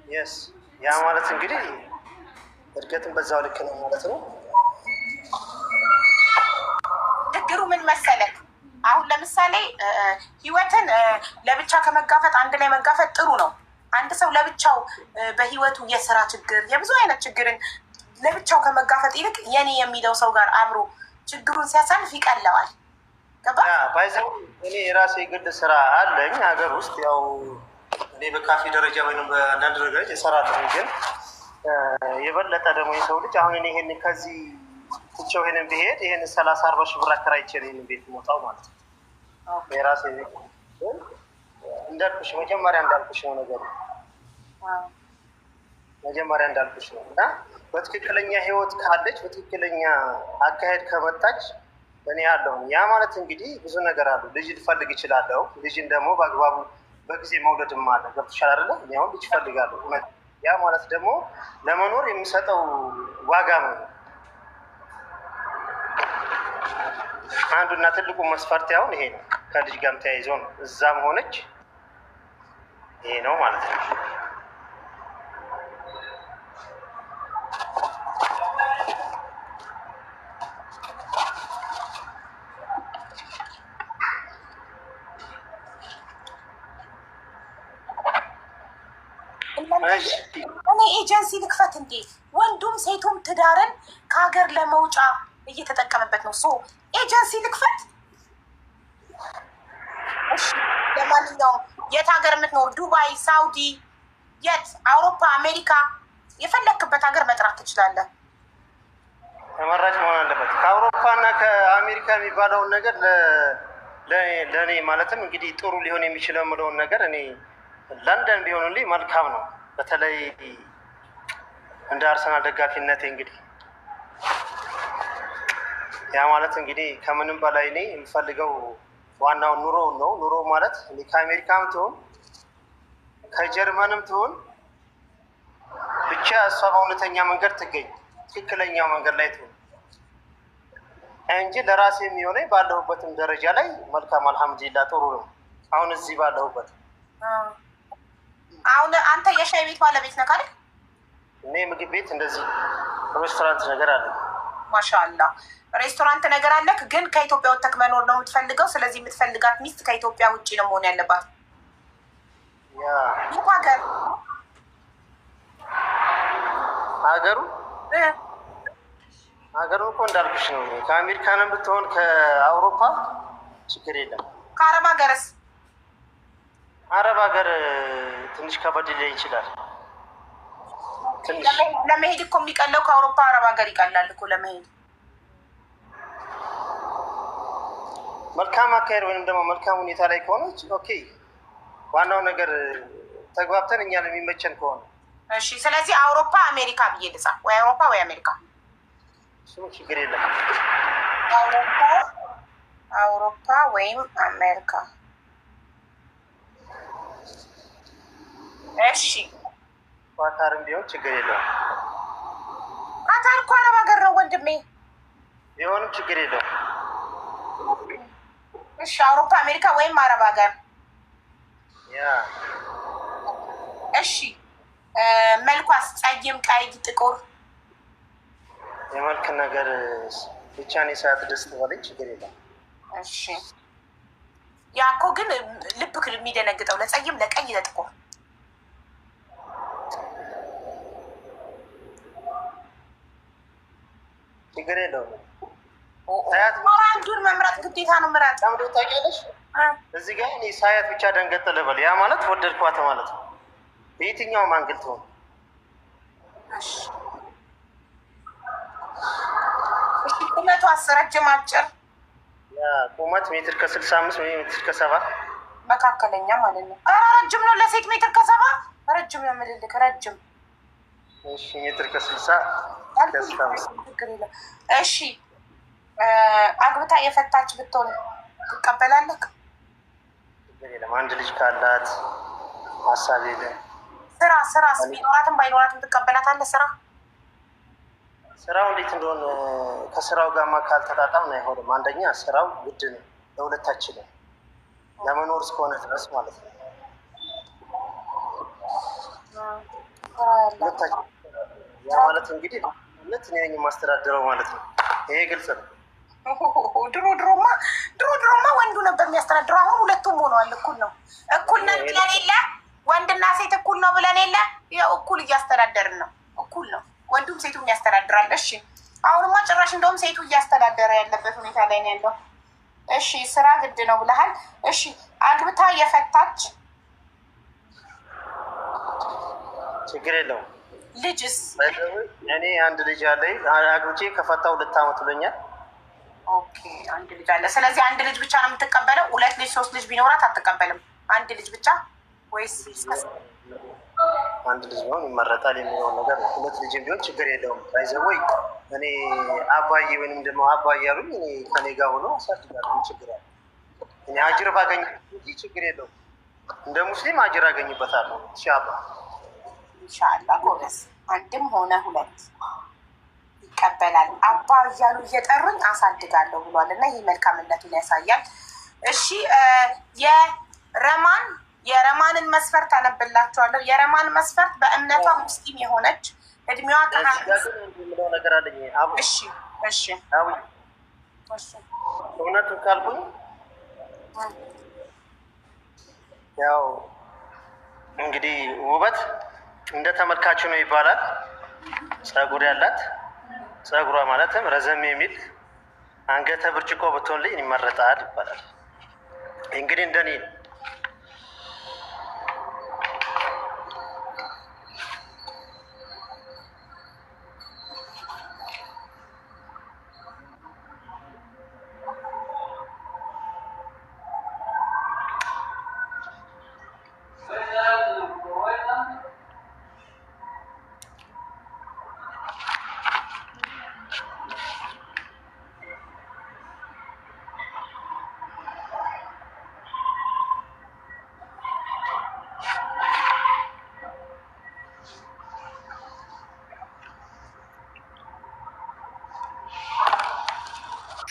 የስ ያ ማለት እንግዲህ እድገትን በዛው ልክ ነው ማለት ነው። ችግሩ ምን መሰለህ? አሁን ለምሳሌ ህይወትን ለብቻ ከመጋፈጥ አንድ ላይ መጋፈጥ ጥሩ ነው። አንድ ሰው ለብቻው በህይወቱ የስራ ችግር የብዙ አይነት ችግርን ለብቻው ከመጋፈጥ ይልቅ የኔ የሚለው ሰው ጋር አብሮ ችግሩን ሲያሳልፍ ይቀለዋል። ገባ? ባይዘው እኔ የራሴ የግል ስራ አለኝ ሀገር ውስጥ ያው እኔ በካፌ ደረጃ ወይም በአንዳንድ ነገሮች እሰራለሁ። ግን የበለጠ ደግሞ የሰው ልጅ አሁን እኔ ይሄን ከዚህ ትቼው ይሄንን ብሄድ ይሄን 30-40 ሺህ ብር አከራይቼ ይሄንን ቤት ሞታው ማለት ነው። የራሴ እንዳልኩሽ መጀመሪያ እንዳልኩሽ ነው ነገሩ መጀመሪያ እንዳልኩሽ ነው። እና በትክክለኛ ህይወት ካለች በትክክለኛ አካሄድ ከመጣች እኔ ያለሁ ያ ማለት እንግዲህ ብዙ ነገር አሉ። ልጅ ልፈልግ ይችላለሁ። ልጅን ደግሞ በአግባቡ በጊዜ መውለድም አለ። ገብቶሻል አይደለ? እኔ አሁን ልጅ እፈልጋለሁ። ያ ማለት ደግሞ ለመኖር የሚሰጠው ዋጋ ነው። አንዱና ትልቁ መስፈርት ያሁን ይሄ ነው። ከልጅ ጋርም ተያይዞ ነው። እዛም ሆነች ይሄ ነው ማለት ነው። እኔ ኤጀንሲ ልክፈት እንዴ? ወንዱም ሴቱም ትዳርን ከሀገር ለመውጫ እየተጠቀመበት ነው። ሶ ኤጀንሲ ልክፈት። እሺ፣ ለማንኛውም የት ሀገር የምትኖር ዱባይ፣ ሳውዲ፣ የት አውሮፓ፣ አሜሪካ የፈለክበት ሀገር መጥራት ትችላለህ። ተመራጭ መሆን አለበት። ከአውሮፓ እና ከአሜሪካ የሚባለውን ነገር ለእኔ ማለትም እንግዲህ ጥሩ ሊሆን የሚችለው የምለውን ነገር እኔ ለንደን ቢሆኑልኝ መልካም ነው። በተለይ እንደ አርሰናል ደጋፊነቴ እንግዲህ ያ ማለት እንግዲህ ከምንም በላይ እኔ የምፈልገው ዋናው ኑሮ ነው። ኑሮ ማለት ከአሜሪካም ትሆን ከጀርመንም ትሆን ብቻ እሷ በእውነተኛ መንገድ ትገኝ፣ ትክክለኛው መንገድ ላይ ትሆን እንጂ ለራሴ የሚሆነኝ ባለሁበትም ደረጃ ላይ መልካም አልሐምዱሊላህ ጥሩ ነው። አሁን እዚህ ባለሁበት አሁን አንተ የሻይ ቤት ባለቤት ነህ አይደል? እኔ ምግብ ቤት እንደዚህ ሬስቶራንት ነገር አለ። ማሻአላ ሬስቶራንት ነገር አለክ። ግን ከኢትዮጵያ ወጥተህ መኖር ነው የምትፈልገው። ስለዚህ የምትፈልጋት ሚስት ከኢትዮጵያ ውጭ ነው መሆን ያለባት። ሀገሩ እኮ እንዳልኩሽ ነው። ከአሜሪካንም ብትሆን ከአውሮፓ ችግር የለም። ከአረብ ሀገርስ? አረብ ሀገር ትንሽ ከበድ ሊል ይችላል። ለመሄድ እኮ የሚቀለው ከአውሮፓ አረብ ሀገር ይቀላል እኮ ለመሄድ። መልካም አካሄድ ወይም ደግሞ መልካም ሁኔታ ላይ ከሆነች ኦኬ። ዋናው ነገር ተግባብተን እኛን የሚመቸን ከሆነ እሺ። ስለዚህ አውሮፓ አሜሪካ ብዬ ልጻፍ፣ ወይ አውሮፓ ወይ አሜሪካ። እሱ ችግር የለም። አውሮፓ ወይም አሜሪካ። እሺ። ኳታርም ቢሆን ችግር የለውም። ኳታር እኮ አረብ ሀገር ነው ወንድሜ። ቢሆንም ችግር የለውም። እሺ። አውሮፓ አሜሪካ ወይም አረብ ሀገር። ያ እሺ። መልኳስ ጸይም፣ ቀይ፣ ጥቁር? የመልክ ነገር ብቻ እኔ ሰዓት ደስ ትበለኝ ችግር የለም። እሺ። ያ እኮ ግን ልብ የሚደነግጠው ለጸይም፣ ለቀይ፣ ለጥቁር ችግር የለውም። አንዱን መምረጥ ግዴታ ነው። ምራጥ ታምዶ ታውቂያለሽ? እዚህ ጋር እኔ ሳያት ብቻ ደንገጥ ልበል፣ ያ ማለት ወደድኳት ማለት ነው። በየትኛውም አንግል ትሆን። እሺ። ቁመቱ ረጅም አጭር? ቁመት ሜትር ከ65 ወይ ሜትር ከ70 መካከለኛ ማለት ነው። ኧረ ረጅም ነው ለሴት ሜትር ከ70 ረጅም ነው የምልልክ ረጅም። እሺ ሜትር ከ60 እሺ። አግብታ የፈታች ብትሆን ትቀበላለህ? አንድ ልጅ ካላት ሀሳብ የለ። ስራ ቢኖራትም ባይኖራትም ትቀበላታለህ? ስራው እንዴት እንደሆነ ከስራው ጋር ካልተጣጣምን አይሆንም። አንደኛ ስራው ውድ ነው ለሁለታችንም ለመኖር እስከሆነ ድረስ ማለት ነው። ያ ማለት እንግዲህ ሁለት እኔ ነኝ የማስተዳድረው ማለት ነው። ይሄ ግልጽ ነው። ድሮማ ወንዱ ነበር የሚያስተዳድረው። አሁን ሁለቱም ሆነዋል። እኩል ነው። እኩል ነን ብለን የለ ወንድና ሴት እኩል ነው ብለን የለ እኩል እያስተዳደርን ነው። እኩል ነው። ወንዱም ሴቱም ያስተዳድራል። እሺ። አሁንማ ጭራሽ እንደውም ሴቱ እያስተዳደረ ያለበት ሁኔታ ላይ ነው ያለው። እሺ። ስራ ግድ ነው ብለሃል። እሺ። አግብታ የፈታች? ችግር የለውም። ልጅስ? እኔ አንድ ልጅ አለኝ። አግብቼ ከፈታ 2 ዓመት ብሎኛል። ኦኬ። አንድ ልጅ አለ። ስለዚህ አንድ ልጅ ብቻ ነው የምትቀበለው? 2 ልጅ 3 ልጅ ቢኖራት አትቀበልም? አንድ ልጅ ብቻ ወይስ? አንድ ልጅ ቢሆን ይመረጣል የሚለው ነገር ነው። 2 ልጅ ቢሆን ችግር የለውም። ባይዘወይ እኔ አባዬ ወይንም ደግሞ አባዬ ያሉኝ እኔ ከኔ ጋር ሆኖ አሳድጋለሁ። ችግር አለ? እኔ አጅር ባገኝ እንጂ ችግር የለውም። እንደ ሙስሊም አጅር አገኝበታለሁ ኢንሻአላህ። ጎበዝ። አንድም ሆነ 2 ይቀበላል። አባ እያሉ እየጠሩኝ አሳድጋለሁ ብሏል እና ይህ መልካምነቱን ያሳያል። እሺ። የረማንን መስፈርት አነብላችኋለሁ። የረማን መስፈርት በእምነቷ ሙስሊም የሆነች እድሜዋ ምለው ነገር አለኝ። እሺ። እውነቱን ካልኩኝ ያው እንግዲህ ውበት እንደ ተመልካቹ ነው ይባላል። ጸጉር ያላት ጸጉሯ ማለትም ረዘም የሚል አንገተ ብርጭቆ ብትሆንልኝ ይመረጣል ይባላል። እንግዲህ እንደኔ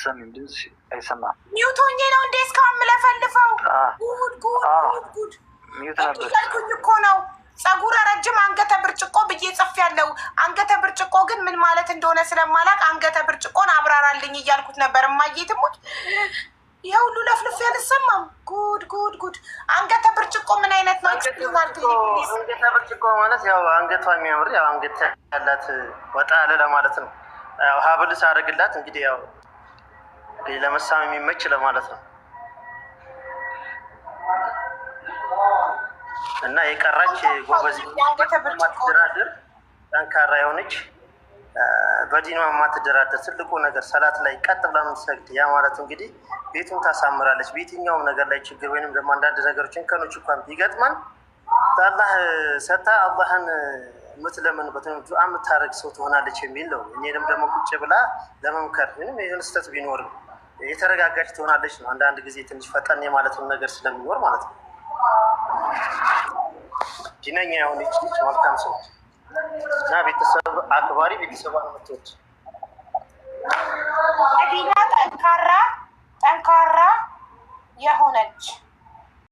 አይሰማም፣ ድምፅ አይሰማም። ኒውቶኜ ነው እንዴ እስካሁን የምለፈልፈው? ጉድ ሚዩት ነበር ያልኩኝ እኮ ነው። ጸጉረ ረጅም አንገተ ብርጭቆ ብዬ ጽፌያለሁ። አንገተ ብርጭቆ ግን ምን ማለት እንደሆነ ስለማላውቅ አንገተ ብርጭቆን አብራራልኝ እያልኩት ነበር። እማዬ ትሙት ይሄ ሁሉ ለፍልፍ ያልሰማም። ጉድ አንገተ ብርጭቆ ምን አይነት ነው? አንገተ ብርጭቆ ማለት ያው አንገቷ የሚያምር ያው አንገት ያላት ወጣ ያለ ለማለት ነው። ያው ሀብል ሳደርግላት እንግዲህ ያው ለመሳም የሚመች ለማለት ነው። እና የቀራች ጎበዝ ማትደራደር ጠንካራ የሆነች በዲኗ የማትደራደር ትልቁ ነገር ሰላት ላይ ቀጥ ብላ የምትሰግድ ያ ማለት እንግዲህ ቤቱን ታሳምራለች። በየትኛውም ነገር ላይ ችግር ወይንም ደግሞ አንዳንድ ነገሮች እንከኖች እንኳን ቢገጥመን አላህ ሰታ አላህን ምትለምን ዱዓ የምታደርግ ሰው ትሆናለች የሚል ነው። እኔንም ደግሞ ቁጭ ብላ ለመምከር ምንም የሆነ ስህተት ቢኖር የተረጋጋች ትሆናለች ነው። አንዳንድ ጊዜ ትንሽ ፈጠን የማለት ነገር ስለሚኖር ማለት ነው። ዲነኛ የሆነች ልጅ መልካም ሰው እና ቤተሰብ አክባሪ ቤተሰቧን የምትወድ መዲና ጠንካራ የሆነች